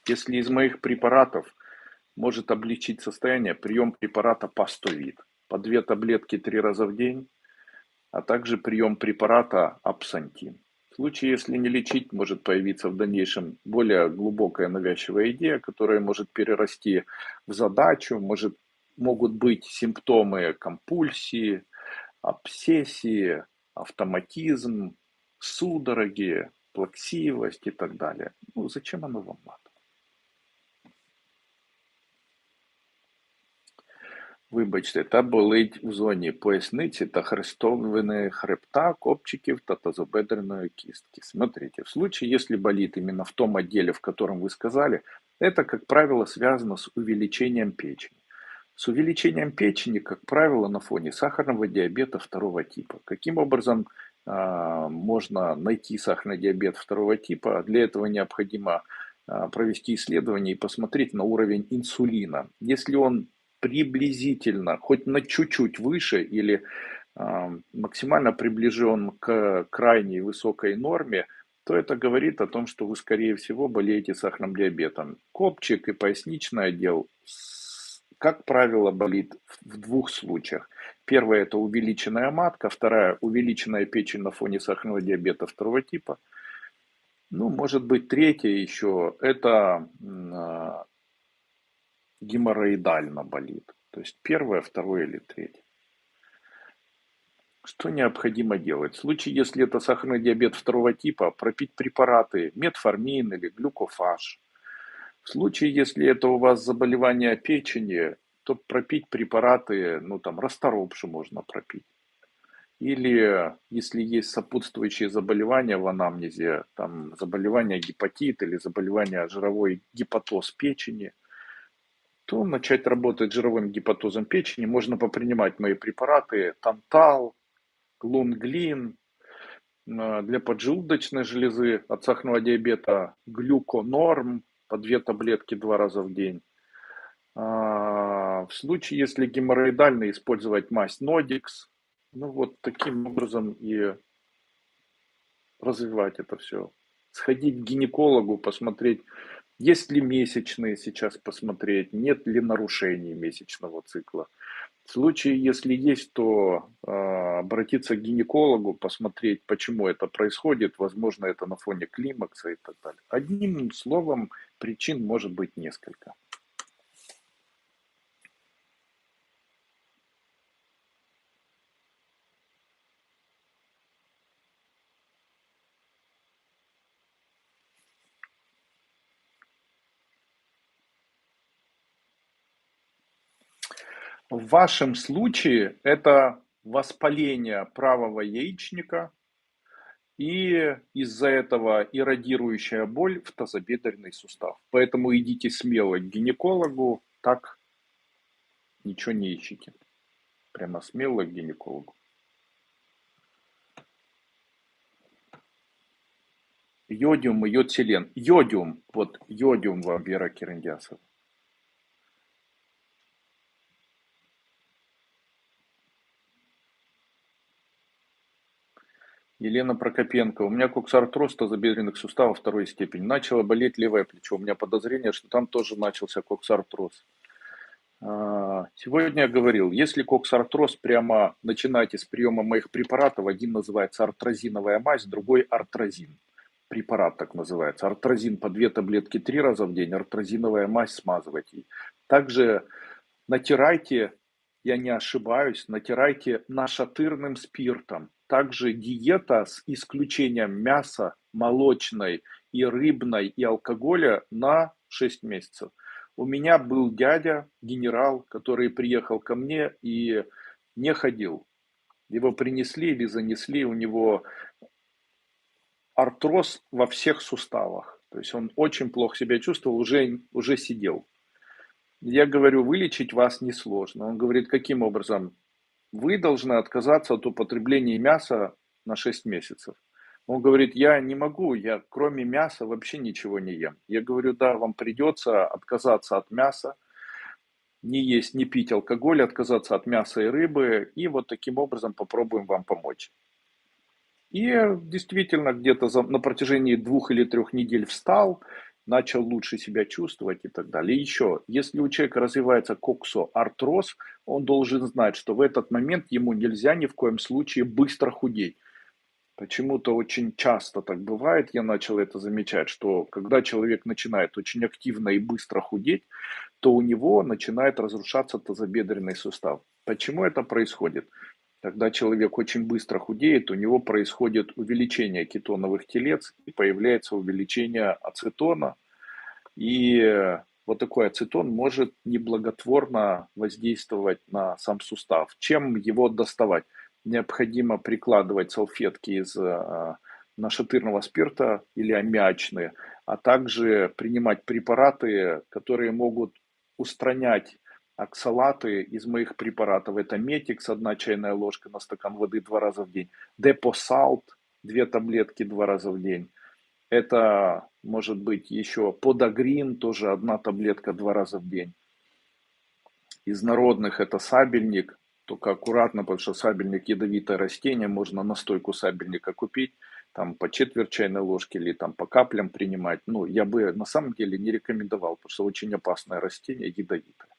S1: Если из моих препаратов может облегчить состояние прием препарата Пастовид, по 2 таблетки 3 раза в день, а также прием препарата Апсантин. В случае, если не лечить, может появиться в дальнейшем более глубокая навязчивая идея, которая может перерасти в задачу, могут быть симптомы компульсии, обсессии, автоматизм, судороги, плаксивость и так далее. Зачем оно вам надо? Вибачте, та болить в зоні поясниці та хрестовины хребта, копчиков та тазобедренной кистки. Смотрите, в случае, если болит именно в том отделе, в котором вы сказали, это, как правило, связано с увеличением печени. С увеличением печени, как правило, на фоне сахарного диабета второго типа. Каким образом можно найти сахарный диабет второго типа? Для этого необходимо провести исследование и посмотреть на уровень инсулина. Если он приблизительно, хоть на чуть-чуть выше или максимально приближен к крайней высокой норме, то это говорит о том, что вы, скорее всего, болеете сахарным диабетом. Копчик и поясничный отдел, как правило, болит в 2 случаях. Первое – это увеличенная матка, вторая – увеличенная печень на фоне сахарного диабета второго типа. Может быть, третье еще – это геморроидально болит. То есть первое, второе или третье. Что необходимо делать? В случае, если это сахарный диабет второго типа, пропить препараты метформин или глюкофаж. В случае, если это у вас заболевание печени, то пропить препараты, расторопшу можно пропить. Или если есть сопутствующие заболевания в анамнезе, там заболевание гепатит или заболевание жировой гепатоз печени, то начать работать с жировым гепатозом печени. Можно попринимать мои препараты Тантал, Глунглин, для поджелудочной железы от сахарного диабета Глюконорм по 2 таблетки 2 раза в день. В случае, если геморроидально, использовать мазь Нодикс. Таким образом и развивать это все. Сходить к гинекологу, посмотреть Есть ли месячные сейчас посмотреть, нет ли нарушений месячного цикла. В случае, если есть, то обратиться к гинекологу, посмотреть, почему это происходит. Возможно, это на фоне климакса и так далее. Одним словом, причин может быть несколько. В вашем случае это воспаление правого яичника и из-за этого иррадирующая боль в тазобедренный сустав. Поэтому идите смело к гинекологу, так ничего не ищите. Прямо смело к гинекологу. Йодиум и йодселен. Йодиум, вот йодиум вам, Вера Кирендясова. Елена Прокопенко. У меня коксартроз тазобедренных суставов второй степени. Начало болеть левое плечо. У меня подозрение, что там тоже начался коксартроз. Сегодня я говорил, если коксартроз, прямо начинайте с приема моих препаратов. Один называется артрозиновая мазь, другой артрозин. Препарат так называется. Артрозин по 2 таблетки 3 раза в день, артрозиновая мазь смазывайте. Также натирайте, я не ошибаюсь, натирайте нашатырным спиртом. Также диета с исключением мяса, молочной и рыбной и алкоголя на 6 месяцев. У меня был дядя, генерал, который приехал ко мне и не ходил. Его принесли или занесли, у него артроз во всех суставах. То есть он очень плохо себя чувствовал, уже сидел. Я говорю, вылечить вас несложно. Он говорит, каким образом? Вы должны отказаться от употребления мяса на 6 месяцев. Он говорит, я не могу, я кроме мяса вообще ничего не ем. Я говорю, да, вам придется отказаться от мяса, не есть, не пить алкоголь, отказаться от мяса и рыбы, и вот таким образом попробуем вам помочь. И действительно где-то на протяжении 2 или 3 недель встал, начал лучше себя чувствовать и так далее. И еще, если у человека развивается коксоартроз, он должен знать, что в этот момент ему нельзя ни в коем случае быстро худеть. Почему-то очень часто так бывает, я начал это замечать, что когда человек начинает очень активно и быстро худеть, то у него начинает разрушаться тазобедренный сустав. Почему это происходит? Когда человек очень быстро худеет, у него происходит увеличение кетоновых телец и появляется увеличение ацетона. И вот такой ацетон может неблаготворно воздействовать на сам сустав. Чем его доставать? Необходимо прикладывать салфетки из нашатырного спирта или аммиачные, а также принимать препараты, которые могут устранять оксалаты из моих препаратов. Это Метикс, 1 чайная ложка на стакан воды 2 раза в день. Депосалт, 2 таблетки 2 раза в день. Это может быть еще подагрин, тоже 1 таблетка 2 раза в день. Из народных это сабельник, только аккуратно, потому что сабельник ядовитое растение, можно настойку сабельника купить, там по четверть чайной ложки или там по каплям принимать. Ну, я бы на самом деле не рекомендовал, потому что очень опасное растение, ядовитое.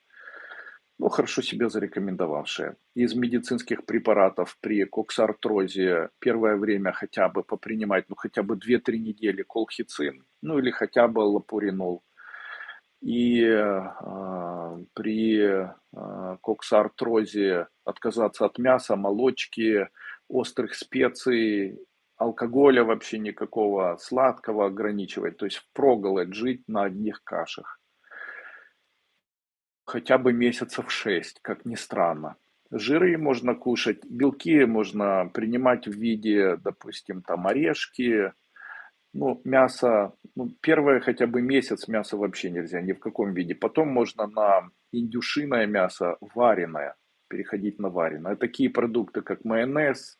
S1: Ну, хорошо себя зарекомендовавшее. Из медицинских препаратов при коксартрозе первое время хотя бы попринимать, ну, хотя бы 2-3 недели колхицин, ну, или хотя бы лапуринол. И при коксартрозе отказаться от мяса, молочки, острых специй, алкоголя вообще никакого, сладкого ограничивать, то есть впроголодь жить на одних кашах. Хотя бы месяцев 6, как ни странно. Жиры можно кушать, белки можно принимать в виде, допустим, там орешки, ну, мясо, ну, первое хотя бы месяц мясо вообще нельзя, ни в каком виде. Потом можно на индюшиное мясо, вареное, переходить на вареное. Такие продукты, как майонез,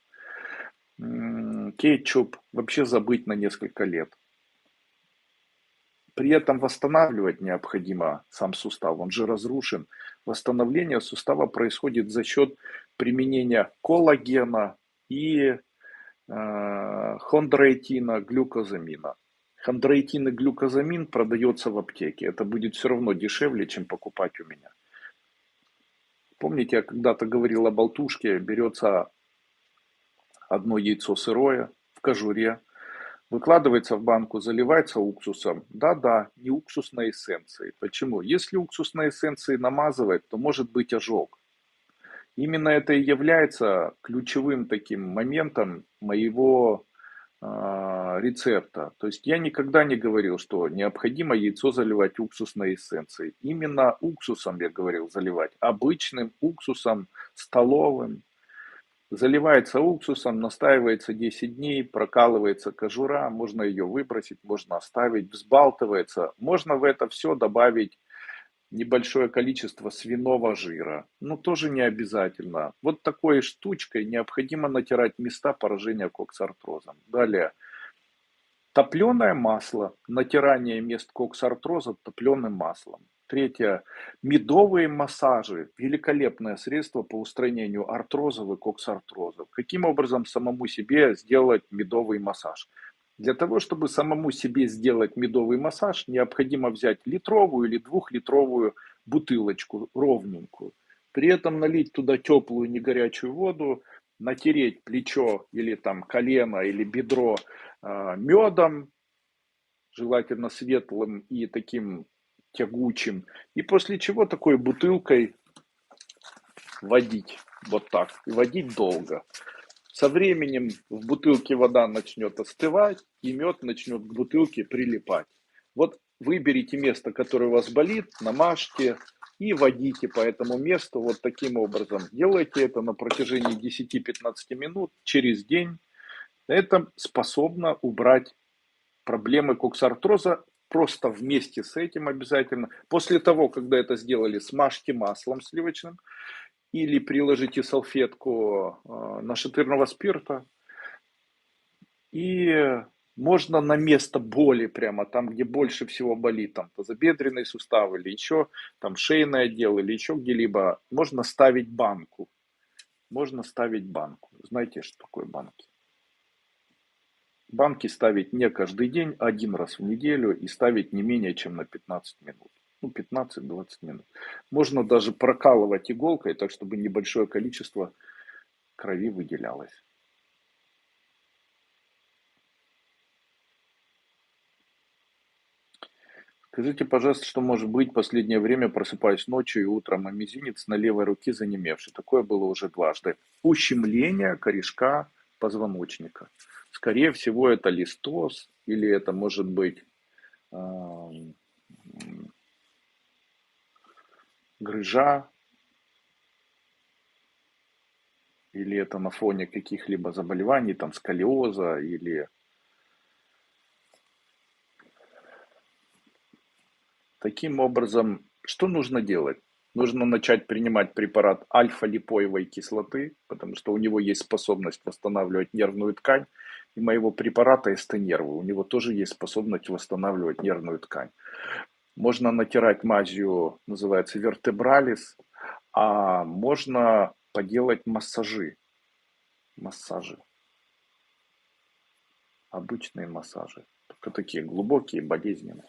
S1: кетчуп, вообще забыть на несколько лет. При этом восстанавливать необходимо сам сустав, он же разрушен. Восстановление сустава происходит за счет применения коллагена и хондроитина, глюкозамина. Хондроитин и глюкозамин продается в аптеке. Это будет все равно дешевле, чем покупать у меня. Помните, я когда-то говорил о болтушке, берется одно яйцо сырое в кожуре, выкладывается в банку, заливается уксусом. Да-да, не уксусной эссенцией. Почему? Если уксусной эссенцией намазывать, то может быть ожог. Именно это и является ключевым таким моментом моего рецепта. То есть я никогда не говорил, что необходимо яйцо заливать уксусной эссенцией. Именно уксусом я говорил заливать. Обычным уксусом столовым. Заливается уксусом, настаивается 10 дней, прокалывается кожура, можно ее выбросить, можно оставить, взбалтывается. Можно в это все добавить небольшое количество свиного жира. Но тоже не обязательно. Вот такой штучкой необходимо натирать места поражения коксартрозом. Далее. Топленое масло. Натирание мест коксартроза топленым маслом. Третье. Медовые массажи. Великолепное средство по устранению артрозов и коксартрозов. Каким образом самому себе сделать медовый массаж? Для того, чтобы самому себе сделать медовый массаж, необходимо взять литровую или двухлитровую бутылочку ровненькую. При этом налить туда теплую, не горячую воду, натереть плечо или там колено или бедро медом, желательно светлым и таким тягучим. И после чего такой бутылкой водить вот так. И водить долго. Со временем в бутылке вода начнет остывать, и мед начнет к бутылке прилипать. Вот выберите место, которое у вас болит, намажьте и водите по этому месту вот таким образом. Делайте это на протяжении 10-15 минут через день. Это способно убрать проблемы коксартроза просто вместе с этим обязательно. После того, когда это сделали, смажьте маслом сливочным или приложите салфетку нашатырного спирта. И можно на место боли прямо, там, где больше всего болит, там тазобедренный сустав или еще, там шейный отдел или еще где-либо, можно ставить банку. Можно ставить банку. Знаете, что такое банки? Банки ставить не каждый день, один раз в неделю и ставить не менее чем на 15 минут. Ну, 15-20 минут. Можно даже прокалывать иголкой, так чтобы небольшое количество крови выделялось. Скажите, пожалуйста, что может быть в последнее время просыпаюсь ночью и утром, а мизинец на левой руке занемевший. Такое было уже дважды. Ущемление корешка позвоночника. Скорее всего, это листоз или это может быть грыжа, или это на фоне каких-либо заболеваний, там сколиоза, или таким образом, что нужно делать? Нужно начать принимать препарат альфа-липоевой кислоты, потому что у него есть способность восстанавливать нервную ткань, и моего препарата эстенервы, у него тоже есть способность восстанавливать нервную ткань. Можно натирать мазью, называется вертебралис, а можно поделать массажи. Массажи. Обычные массажи. Только такие глубокие, болезненные.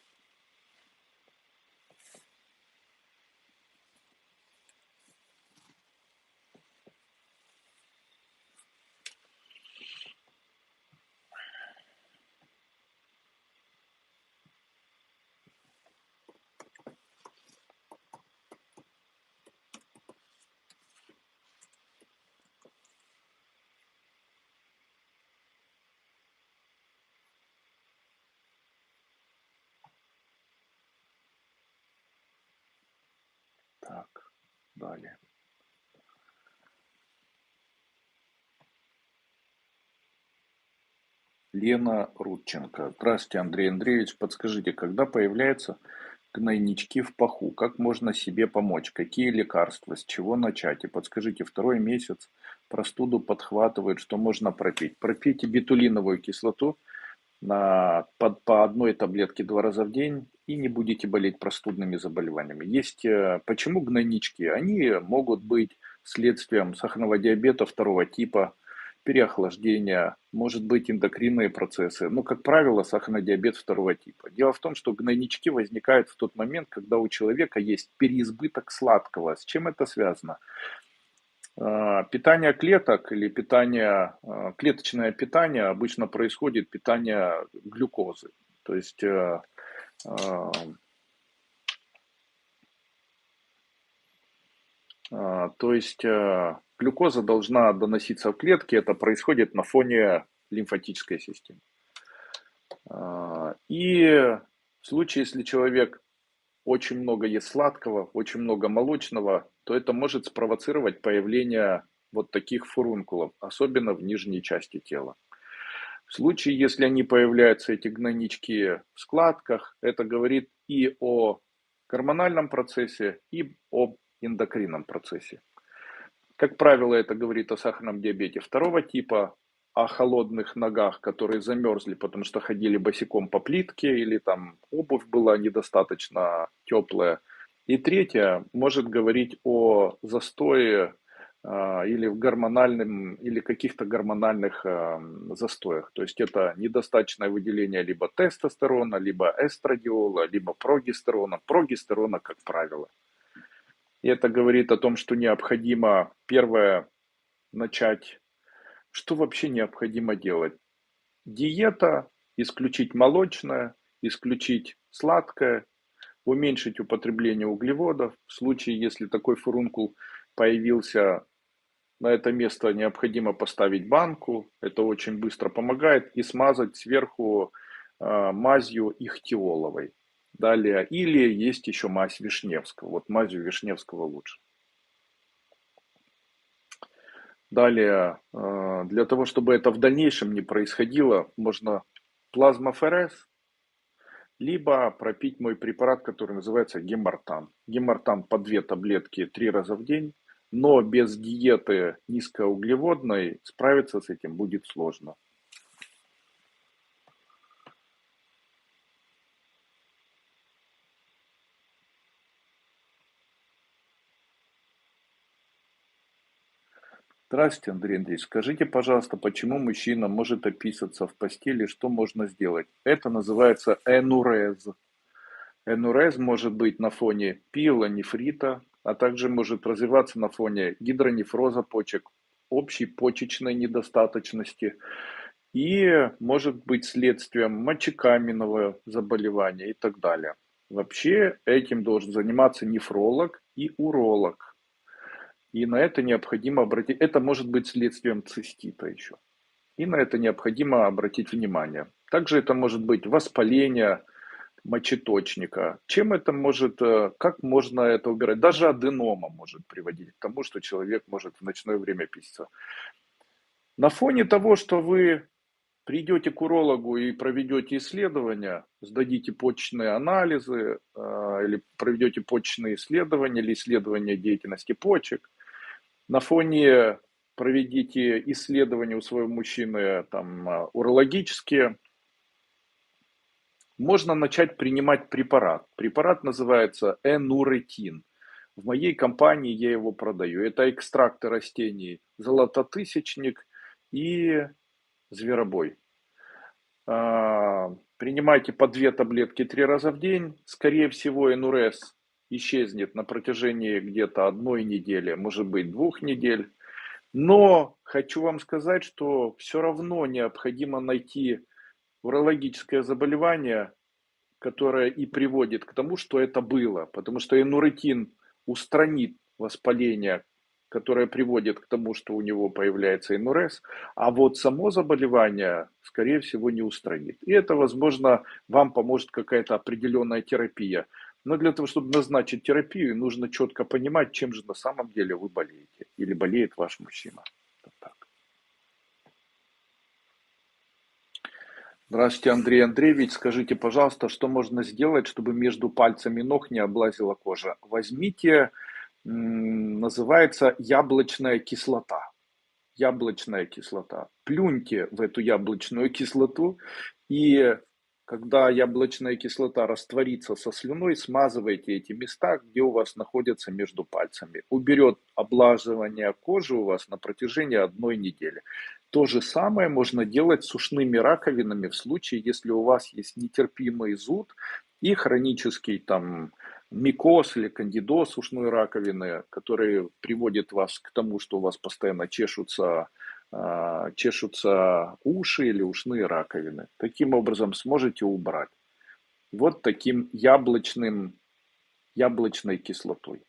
S1: Так, далее. Лена Рудченко. Здравствуйте, Андрей Андреевич. Подскажите, когда появляются гнойнички в паху? Как можно себе помочь? Какие лекарства? С чего начать? И подскажите, второй месяц простуду подхватывает, что можно пропить? Пропейте бетулиновую кислоту по одной таблетке 2 раза в день и не будете болеть простудными заболеваниями. Почему гнойнички? Они могут быть следствием сахарного диабета 2 типа, переохлаждение, может быть эндокринные процессы. Ну, как правило, сахарный диабет второго типа. Дело в том, что гнойнички возникают в тот момент, когда у человека есть переизбыток сладкого. С чем это связано? Питание клеток или клеточное питание обычно происходит питание глюкозы. То есть, а, глюкоза должна доноситься в клетки, это происходит на фоне лимфатической системы. И в случае, если человек очень много ест сладкого, очень много молочного, то это может спровоцировать появление вот таких фурункулов, особенно в нижней части тела. В случае, если они появляются, эти гнойнички, в складках, это говорит и о гормональном процессе, и об эндокринном процессе. Как правило, это говорит о сахарном диабете второго типа, о холодных ногах, которые замерзли, потому что ходили босиком по плитке, или там обувь была недостаточно теплая. И третье, может говорить о застое или в гормональном, или каких-то гормональных застоях. То есть это недостаточное выделение либо тестостерона, либо эстрадиола, либо прогестерона. Прогестерона, как правило. И это говорит о том, что необходимо, первое, начать, что вообще необходимо делать. Диета, исключить молочное, исключить сладкое, уменьшить употребление углеводов. В случае, если такой фурункул появился, на это место необходимо поставить банку. Это очень быстро помогает. И смазать сверху мазью ихтиоловой. Далее, или есть еще мазь Вишневского. Вот мазью Вишневского лучше. Далее, для того, чтобы это в дальнейшем не происходило, можно плазмаферез, либо пропить мой препарат, который называется гемартан. Гемартан по 2 таблетки 3 раза в день, но без диеты низкоуглеводной справиться с этим будет сложно. Здравствуйте, Андрей Андреевич. Скажите, пожалуйста, почему мужчина может описаться в постели, что можно сделать? Это называется энурез. Энурез может быть на фоне пиелонефрита, а также может развиваться на фоне гидронефроза почек, общей почечной недостаточности и может быть следствием мочекаменного заболевания и так далее. Вообще этим должен заниматься нефролог и уролог. И на это необходимо обратить, это может быть следствием цистита еще. И на это необходимо обратить внимание. Также это может быть воспаление мочеточника. Чем это может, как можно это убирать? Даже аденома может приводить к тому, что человек может в ночное время писаться. На фоне того, что вы придете к урологу и проведете исследования, сдадите почечные анализы или проведете почечные исследования или исследования деятельности почек, на фоне проведите исследования у своего мужчины там, урологические, можно начать принимать препарат. Препарат называется энуретин. В моей компании я его продаю. Это экстракты растений золототысячник и зверобой. Принимайте по 2 таблетки 3 раза в день. Скорее всего, энурез исчезнет на протяжении где-то 1 недели, может быть 2 недель. Но хочу вам сказать, что все равно необходимо найти урологическое заболевание, которое и приводит к тому, что это было. Потому что энуретин устранит воспаление, которое приводит к тому, что у него появляется энурез, а вот само заболевание, скорее всего, не устранит. И это, возможно, вам поможет какая-то определенная терапия. Но для того, чтобы назначить терапию, нужно четко понимать, чем же на самом деле вы болеете или болеет ваш мужчина. Вот так. Здравствуйте, Андрей Андреевич. Скажите, пожалуйста, что можно сделать, чтобы между пальцами ног не облазила кожа? Возьмите, называется яблочная кислота. Яблочная кислота. Плюньте в эту яблочную кислоту и Когда яблочная кислота растворится со слюной, смазывайте эти места, где у вас находятся между пальцами. Уберет облаживание кожи у вас на протяжении 1 недели. То же самое можно делать с ушными раковинами в случае, если у вас есть нетерпимый зуд и хронический там микоз или кандидоз ушной раковины, который приводит вас к тому, что у вас постоянно чешутся уши или ушные раковины. Таким образом сможете убрать. Вот таким яблочной кислотой.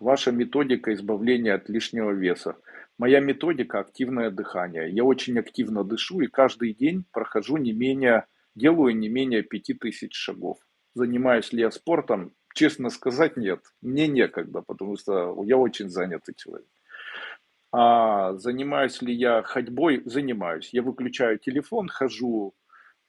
S1: Ваша методика избавления от лишнего веса. Моя методика – активное дыхание. Я очень активно дышу и каждый день делаю не менее 5000 шагов. Занимаюсь ли я спортом? Честно сказать, нет. Мне некогда, потому что я очень занятый человек. А занимаюсь ли я ходьбой? Занимаюсь. Я выключаю телефон, хожу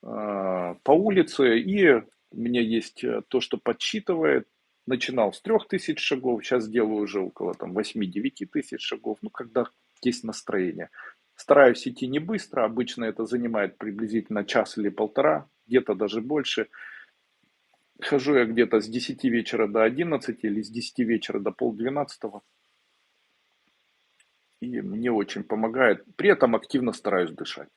S1: по улице, и у меня есть то, что подсчитывает. Начинал с 3000 шагов, сейчас делаю уже около 8-9 тысяч шагов, ну, когда есть настроение. Стараюсь идти не быстро, обычно это занимает приблизительно час или полтора, где-то даже больше. Хожу я где-то с 10 вечера до 11 или с 10 вечера до полдвенадцатого. И мне очень помогает. При этом активно стараюсь дышать.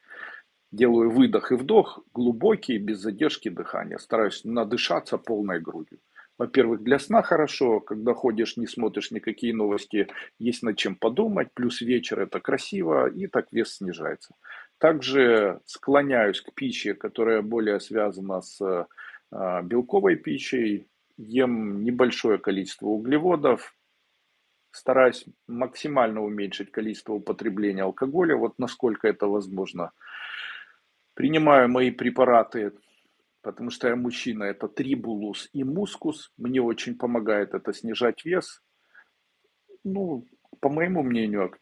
S1: Делаю выдох и вдох, глубокий, без задержки дыхания. Стараюсь надышаться полной грудью. Во-первых, для сна хорошо, когда ходишь, не смотришь никакие новости, есть над чем подумать, плюс вечер это красиво, и так вес снижается. Также склоняюсь к пище, которая более связана с белковой пищей, ем небольшое количество углеводов, стараюсь максимально уменьшить количество употребления алкоголя, вот насколько это возможно. Принимаю мои препараты, потому что я мужчина, это трибулус и мускус. Мне очень помогает это снижать вес. Ну, по моему мнению,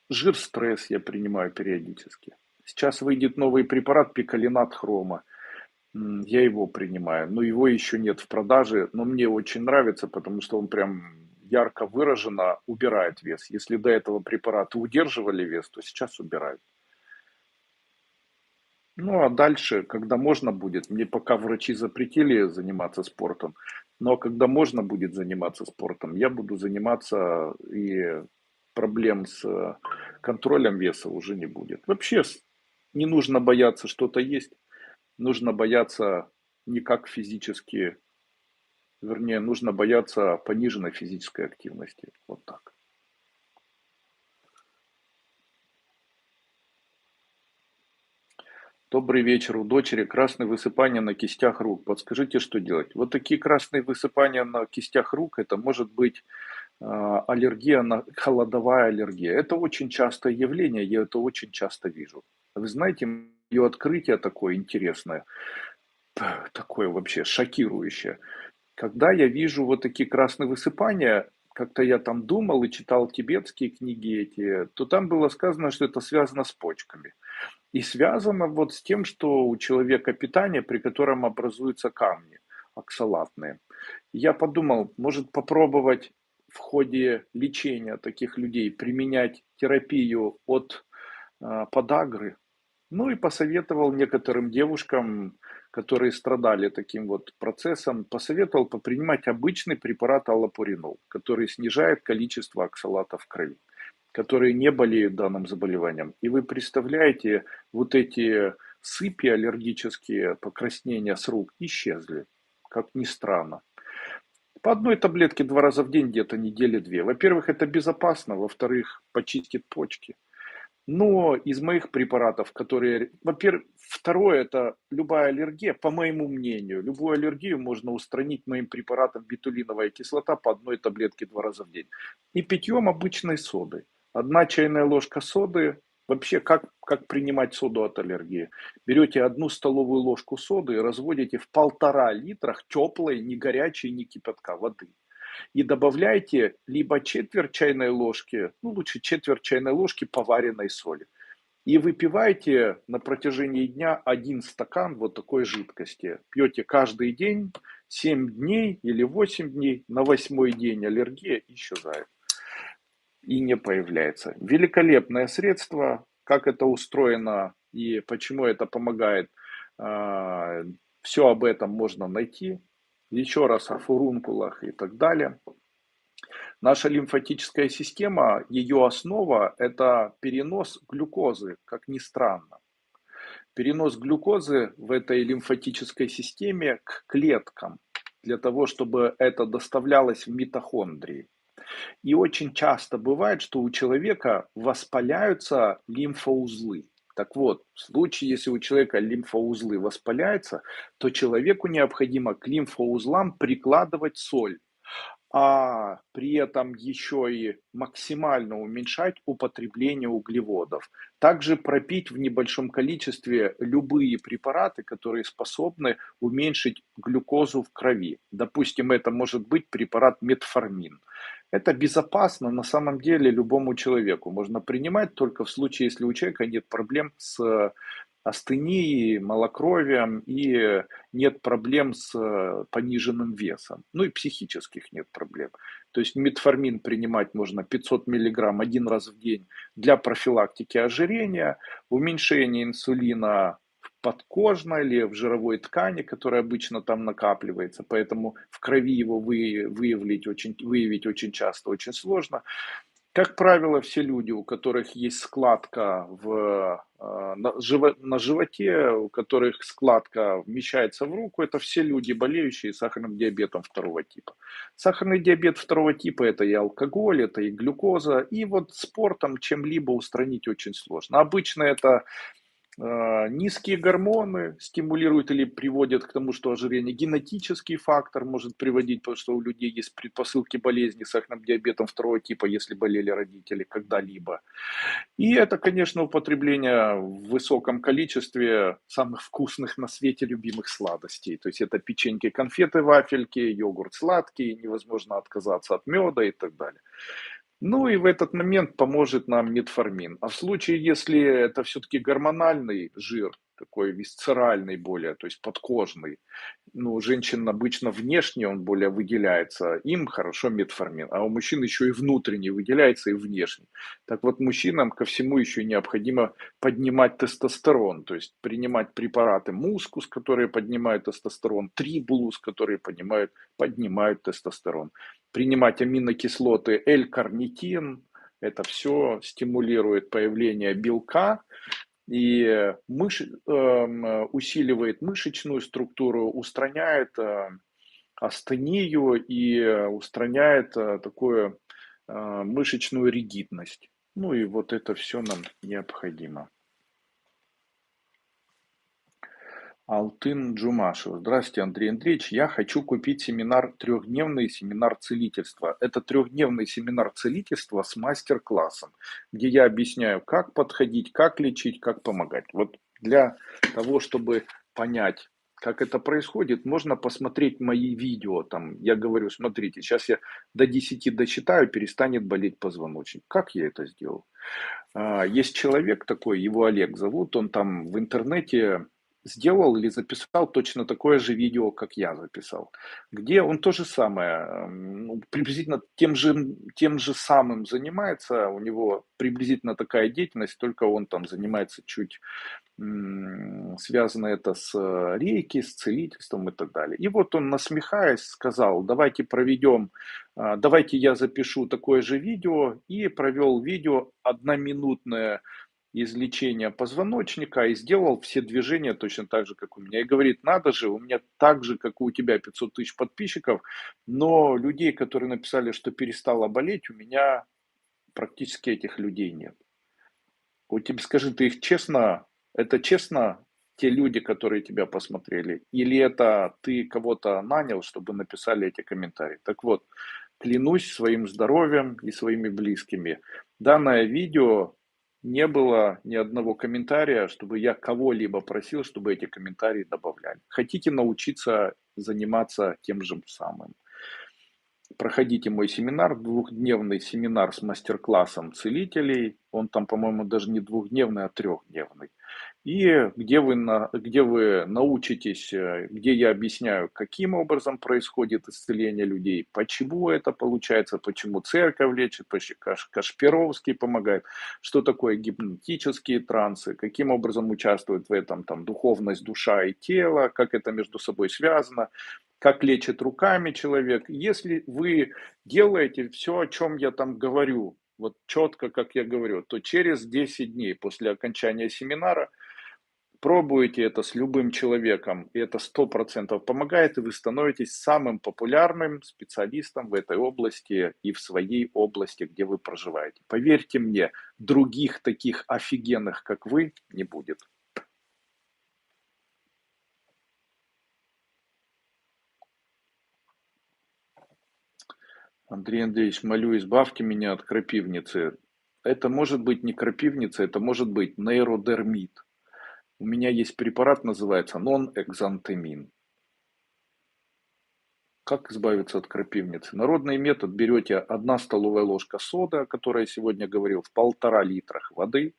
S1: жир, стресс я принимаю периодически. Сейчас выйдет новый препарат пикалинат хрома. Я его принимаю, но его еще нет в продаже, но мне очень нравится, потому что он прям ярко выраженно убирает вес. Если до этого препараты удерживали вес, то сейчас убирают. Ну, а дальше, когда можно будет, мне пока врачи запретили заниматься спортом, но когда можно будет заниматься спортом, я буду заниматься, и проблем с контролем веса уже не будет. Вообще не нужно бояться что-то есть, нужно бояться не как физически, вернее, нужно бояться пониженной физической активности. Вот так. Добрый вечер. У дочери красные высыпания на кистях рук. Подскажите, что делать? Вот такие красные высыпания на кистях рук, это может быть аллергия, холодовая аллергия. Это очень частое явление, я это очень часто вижу. Вы знаете, ее открытие такое интересное, такое вообще шокирующее. Когда я вижу вот такие красные высыпания, как-то я там думал и читал тибетские книги эти, то там было сказано, что это связано с почками. И связано вот с тем, что у человека питание, при котором образуются камни оксалатные. Я подумал, может попробовать в ходе лечения таких людей применять терапию от подагры. Ну и посоветовал некоторым девушкам, которые страдали таким вот процессом, посоветовал попринимать обычный препарат аллопуринол, который снижает количество оксалата в крови, которые не болеют данным заболеванием. И вы представляете, вот эти сыпи аллергические, покраснения с рук исчезли, как ни странно. По одной таблетке 2 раза в день где-то недели 2. Во-первых, это безопасно, во-вторых, почистит почки. Но из моих препаратов, которые, во-первых, второе, это любая аллергия, по моему мнению, любую аллергию можно устранить моим препаратом бетулиновая кислота по одной таблетке 2 раза в день. И питьем обычной соды. 1 чайная ложка соды, вообще как принимать соду от аллергии. Берете 1 столовую ложку соды и разводите в 1,5 литра теплой, не горячей, не кипятка воды и добавляйте либо четверть чайной ложки, ну лучше четверть чайной ложки поваренной соли. И выпивайте на протяжении дня 1 стакан вот такой жидкости. Пьете каждый день 7 дней или 8 дней. На 8-й день аллергия исчезает и не появляется. Великолепное средство. Как это устроено и почему это помогает. Все об этом можно найти. Еще раз о фурункулах и так далее. Наша лимфатическая система, ее основа – это перенос глюкозы, как ни странно. Перенос глюкозы в этой лимфатической системе к клеткам, для того, чтобы это доставлялось в митохондрии. И очень часто бывает, что у человека воспаляются лимфоузлы. Так вот, в случае, если у человека лимфоузлы воспаляются, то человеку необходимо к лимфоузлам прикладывать соль, а при этом еще и максимально уменьшать употребление углеводов. Также пропить в небольшом количестве любые препараты, которые способны уменьшить глюкозу в крови. Допустим, это может быть препарат метформин. Это безопасно на самом деле любому человеку. Можно принимать только в случае, если у человека нет проблем с астенией, малокровием и нет проблем с пониженным весом. Ну и психических нет проблем. То есть метформин принимать можно 500 миллиграмм один раз в день для профилактики ожирения, уменьшения инсулина в подкожной или в жировой ткани, которая обычно там накапливается, поэтому в крови его выявить очень часто, очень сложно. Как правило, все люди, у которых есть складка на животе, у которых складка вмещается в руку, это все люди, болеющие сахарным диабетом второго типа. Сахарный диабет второго типа – это и алкоголь, это и глюкоза, и вот спортом чем-либо устранить очень сложно. Обычно это низкие гормоны стимулируют или приводят к тому, что ожирение, генетический фактор может приводить, потому что у людей есть предпосылки болезни сахарным диабетом второго типа, если болели родители когда-либо. И это, конечно, употребление в высоком количестве самых вкусных на свете любимых сладостей. То есть это печеньки, конфеты, вафельки, йогурт сладкий, невозможно отказаться от меда и так далее. Ну и в этот момент поможет нам метформин. А в случае, если это все-таки гормональный жир, такой висцеральный более, то есть подкожный, ну, у женщин обычно внешне он более выделяется, им хорошо метформин, а у мужчин еще и внутренне выделяется и внешне. Так вот, мужчинам ко всему еще необходимо поднимать тестостерон, то есть принимать препараты мускус, которые поднимают тестостерон, трибулус, которые поднимают тестостерон, принимать аминокислоты L-карнитин, это все стимулирует появление белка, и усиливает мышечную структуру, устраняет астению и устраняет такую мышечную ригидность. Ну и вот это все нам необходимо. Алтын Джумашев. Здравствуйте, Андрей Андреевич. Я хочу купить трехдневный семинар целительства. Это трехдневный семинар целительства с мастер-классом, где я объясняю, как подходить, как лечить, как помогать. Вот для того, чтобы понять, как это происходит, можно посмотреть мои видео. Там я говорю, смотрите, сейчас я до 10 досчитаю, перестанет болеть позвоночник. Как я это сделал? Есть человек такой, его Олег зовут, он там в интернете сделал или записал точно такое же видео, как я записал, где он то же самое, ну, приблизительно тем же самым занимается, у него приблизительно такая деятельность, только он там занимается чуть связано это с рейки, с целительством и так далее. И вот он, насмехаясь, сказал, давайте я запишу такое же видео, и провел видео одноминутное излечение позвоночника и сделал все движения точно так же, как у меня. И говорит, надо же, у меня так же, как и у тебя 500 тысяч подписчиков, но людей, которые написали, что перестала болеть, у меня практически этих людей нет. Вот тебе скажи, ты их честно, это честно те люди, которые тебя посмотрели, или это ты кого-то нанял, чтобы написали эти комментарии? Так вот, клянусь своим здоровьем и своими близкими, данное видео не было ни одного комментария, чтобы я кого-либо просил, чтобы эти комментарии добавляли. Хотите научиться заниматься тем же самым? Проходите мой семинар, двухдневный семинар с мастер-классом целителей. Он там, по-моему, даже не двухдневный, а трехдневный. И где вы научитесь, где я объясняю, каким образом происходит исцеление людей, почему это получается, почему церковь лечит, почему Кашпировский помогает, что такое гипнотические трансы, каким образом участвует в этом там духовность, душа и тело, как это между собой связано, как лечит руками человек. Если вы делаете все, о чем я там говорю, вот четко, как я говорю, то через 10 дней после окончания семинара пробуйте это с любым человеком, и это 100% помогает, и вы становитесь самым популярным специалистом в этой области и в своей области, где вы проживаете. Поверьте мне, других таких офигенных, как вы, не будет. Андрей Андреевич, молю, избавьте меня от крапивницы. Это может быть не крапивница, это может быть нейродермит. У меня есть препарат, называется нон-экзантемин. Как избавиться от крапивницы? Народный метод: берете 1 столовая ложка соды, о которой я сегодня говорил, в 1,5 литра воды,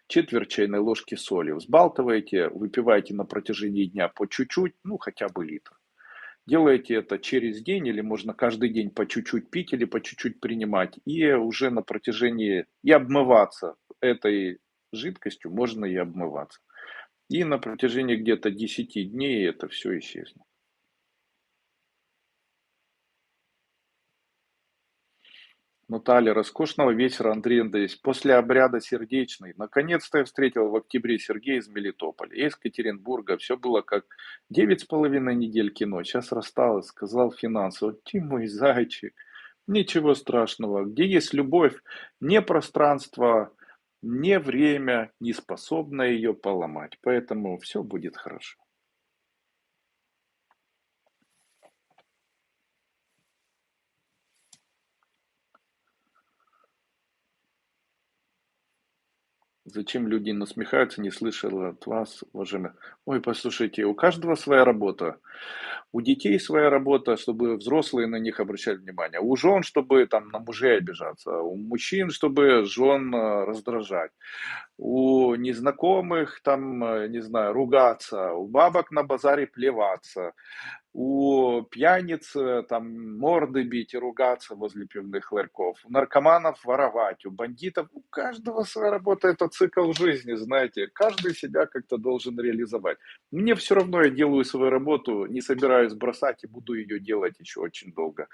S1: четверть чайной ложки соли. Взбалтываете, выпиваете на протяжении дня по чуть-чуть, ну хотя бы литр. Делаете это через день, или можно каждый день по чуть-чуть пить или по чуть-чуть принимать. И уже на протяжении, и обмываться этой жидкостью можно и обмываться. И на протяжении где-то 10 дней это все исчезнет. Наталья, роскошного вечера, Андрей Андреевич. После обряда сердечный. Наконец-то я встретил в октябре Сергея из Мелитополя. Я из Екатеринбурга. Все было как 9,5 недель кино. Сейчас рассталась, сказал финансово. Ты мой зайчик. Ничего страшного. Где есть любовь, не пространство, не время, не способно ее поломать. Поэтому все будет хорошо. Зачем люди насмехаются, не слышал от вас, уважаемых. Ой, послушайте, у каждого своя работа. У детей своя работа, чтобы взрослые на них обращали внимание. У жен, чтобы там на мужей обижаться. У мужчин, чтобы жен раздражать. У незнакомых там, не знаю, ругаться. У бабок на базаре плеваться. У пьяниц там морды бить и ругаться возле пивных ларьков, у наркоманов воровать, у бандитов, у каждого своя работа, это цикл жизни, знаете, каждый себя как-то должен реализовать. Мне все равно, я делаю свою работу, не собираюсь бросать и буду ее делать еще очень долго.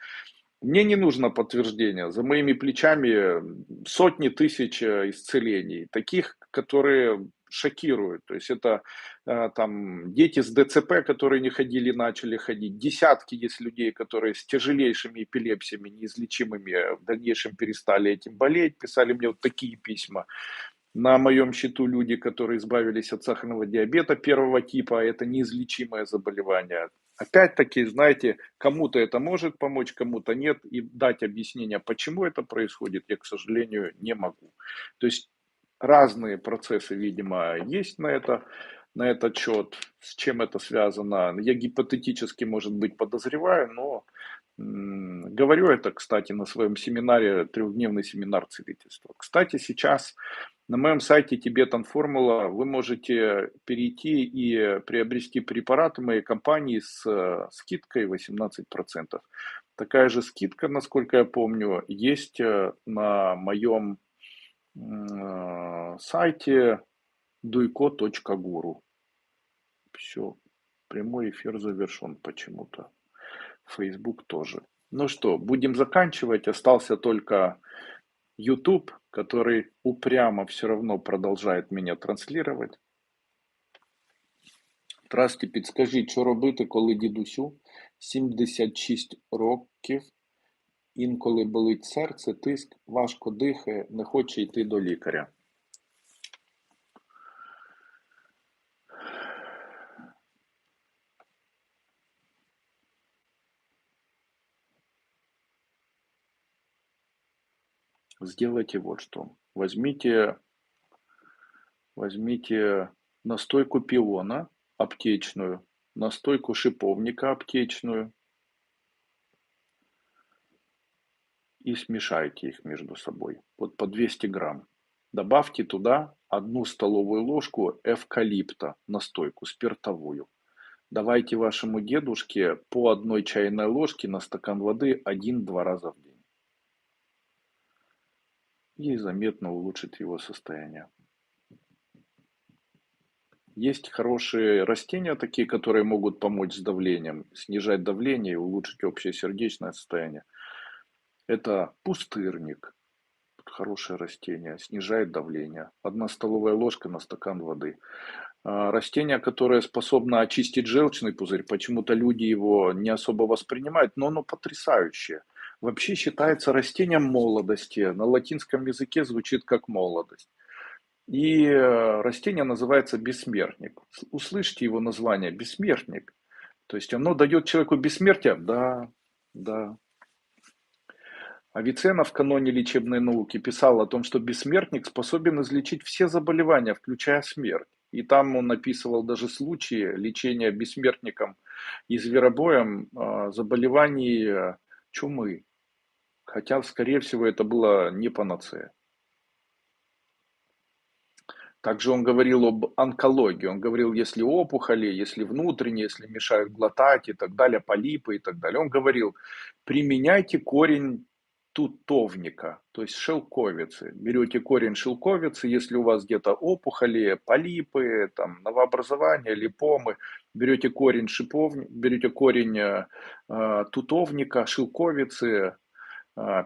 S1: Мне не нужно подтверждение. За моими плечами сотни тысяч исцелений, таких, которые шокируют. То есть это там дети с ДЦП, которые не ходили, начали ходить. Десятки есть людей, которые с тяжелейшими эпилепсиями, неизлечимыми, в дальнейшем перестали этим болеть. Писали мне вот такие письма. На моем счету люди, которые избавились от сахарного диабета первого типа, это неизлечимое заболевание. Опять-таки, знаете, кому-то это может помочь, кому-то нет, и дать объяснение, почему это происходит, я, к сожалению, не могу. То есть разные процессы, видимо, есть на этот счет, с чем это связано. Я гипотетически, может быть, подозреваю, но говорю это, кстати, на своем семинаре, трехдневный семинар целительства. Кстати, сейчас на моем сайте Tibetan Formula вы можете перейти и приобрести препараты моей компании с скидкой 18%. Такая же скидка, насколько я помню, есть на моем сайте duiko.guru. Все, прямой эфир завершен почему-то. Facebook тоже. Ну что, будем заканчивать. Остался только YouTube, который упрямо все равно продолжает меня транслировать. Здрасте, підскажіть, що робити, коли дідусю 76 років, інколи болить серце, тиск, важко дихає, не хоче йти до лікаря. Сделайте вот что. Возьмите настойку пиона аптечную, настойку шиповника аптечную и смешайте их между собой. Вот по 200 грамм. Добавьте туда 1 столовую ложку эвкалипта, настойку спиртовую. Давайте вашему дедушке по 1 чайной ложке на стакан воды 1-2 раза в день. И заметно улучшит его состояние. Есть хорошие растения такие, которые могут помочь с давлением, снижать давление и улучшить общее сердечное состояние. Это пустырник. Хорошее растение, снижает давление. 1 столовая ложка на стакан воды. Растение, которое способно очистить желчный пузырь, почему-то люди его не особо воспринимают, но оно потрясающее. Вообще считается растением молодости. На латинском языке звучит как молодость. И растение называется бессмертник. Услышьте его название бессмертник. То есть оно дает человеку бессмертие? Да, да. Авиценна в каноне лечебной науки писал о том, что бессмертник способен излечить все заболевания, включая смерть. И там он описывал даже случаи лечения бессмертником и зверобоем заболеваний чумы. Хотя, скорее всего, это было не панацея. Также он говорил об онкологии. Он говорил, если опухоли, если внутренние, если мешают глотать и так далее, полипы и так далее. Он говорил, применяйте корень тутовника, то есть шелковицы. Берете корень шелковицы, если у вас где-то опухоли, полипы, там, новообразования, липомы, берете корень берете корень тутовника, шелковицы,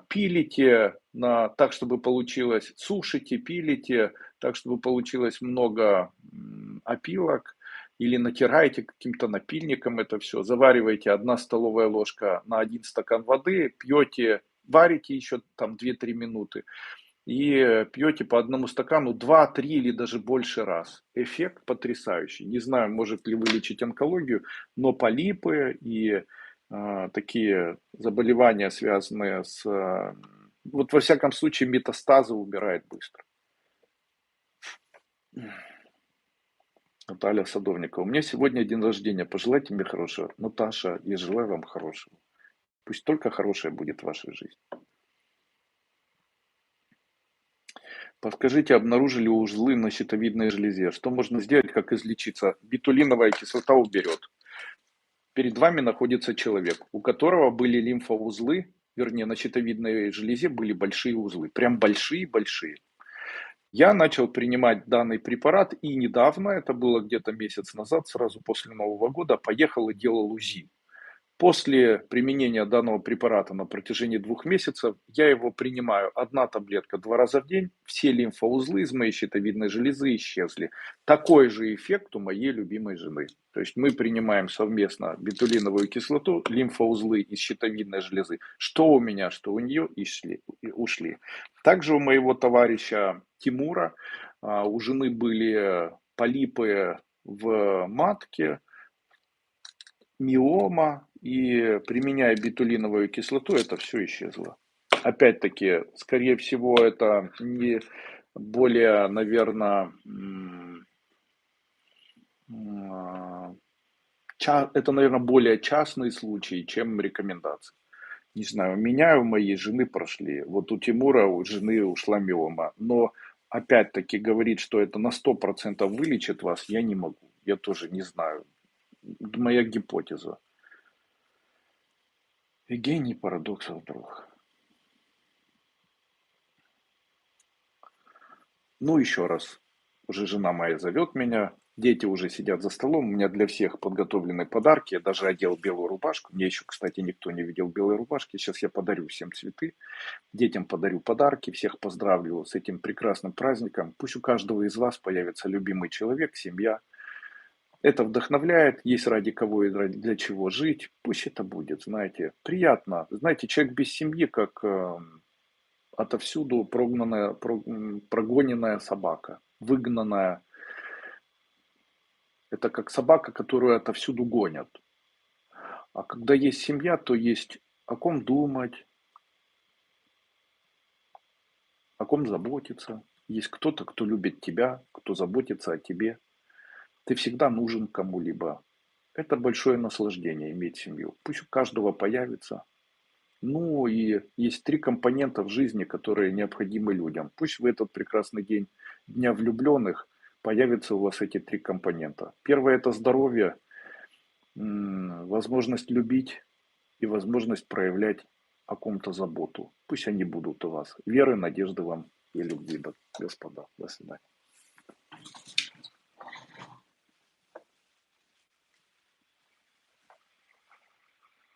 S1: пилите так, чтобы получилось, сушите, пилите так, чтобы получилось много опилок, или натираете каким-то напильником это все, завариваете 1 столовая ложка на 1 стакан воды, пьете, варите еще там 2-3 минуты и пьете по 1 стакану 2-3 или даже больше раз. Эффект потрясающий. Не знаю, может ли вылечить онкологию, но полипы и такие заболевания, связанные с... вот во всяком случае метастазы убирает быстро. Наталья Садовникова. У меня сегодня день рождения. Пожелайте мне хорошего. Наташа, я желаю вам хорошего. Пусть только хорошее будет в вашей жизни. Подскажите, обнаружили узлы на щитовидной железе. Что можно сделать, как излечиться? Бетулиновая кислота уберет. Перед вами находится человек, у которого были лимфоузлы, вернее, на щитовидной железе были большие узлы. Прям большие-большие. Я начал принимать данный препарат и недавно, это было где-то месяц назад, сразу после Нового года, поехал и делал УЗИ. После применения данного препарата на протяжении 2 месяцев я его принимаю 1 таблетка 2 раза в день, все лимфоузлы из моей щитовидной железы исчезли. Такой же эффект у моей любимой жены. То есть мы принимаем совместно бетулиновую кислоту, лимфоузлы из щитовидной железы. Что у меня, что у нее ушли. Также у моего товарища Тимура, у жены были полипы в матке, миома, и применяя бетулиновую кислоту, это все исчезло. Опять-таки, скорее всего, это не более, наверное, это, наверное, более частный случай, чем рекомендации. Не знаю, у меня и у моей жены прошли. Вот у Тимура, у жены ушла миома. Но опять-таки говорить, что это на 100% вылечит вас, я не могу. Я тоже не знаю. Моя гипотеза. И гений парадоксов, друг. Ну, еще раз. Уже жена моя зовет меня. Дети уже сидят за столом. У меня для всех подготовлены подарки. Я даже одел белую рубашку. Мне еще, кстати, никто не видел белой рубашки. Сейчас я подарю всем цветы. Детям подарю подарки. Всех поздравлю с этим прекрасным праздником. Пусть у каждого из вас появится любимый человек, семья. Это вдохновляет. Есть ради кого и для чего жить. Пусть это будет, знаете. Приятно. Знаете, человек без семьи, как отовсюду прогоненная собака, выгнанная. Это как собака, которую отовсюду гонят. А когда есть семья, то есть о ком думать, о ком заботиться. Есть кто-то, кто любит тебя, кто заботится о тебе. Ты всегда нужен кому-либо. Это большое наслаждение иметь семью. Пусть у каждого появится. Ну и есть 3 компонента в жизни, которые необходимы людям. Пусть в этот прекрасный день Дня влюбленных появятся у вас эти 3 компонента. Первое — это здоровье, возможность любить и возможность проявлять о ком-то заботу. Пусть они будут у вас. Веры, надежды вам и любви, господа. До свидания.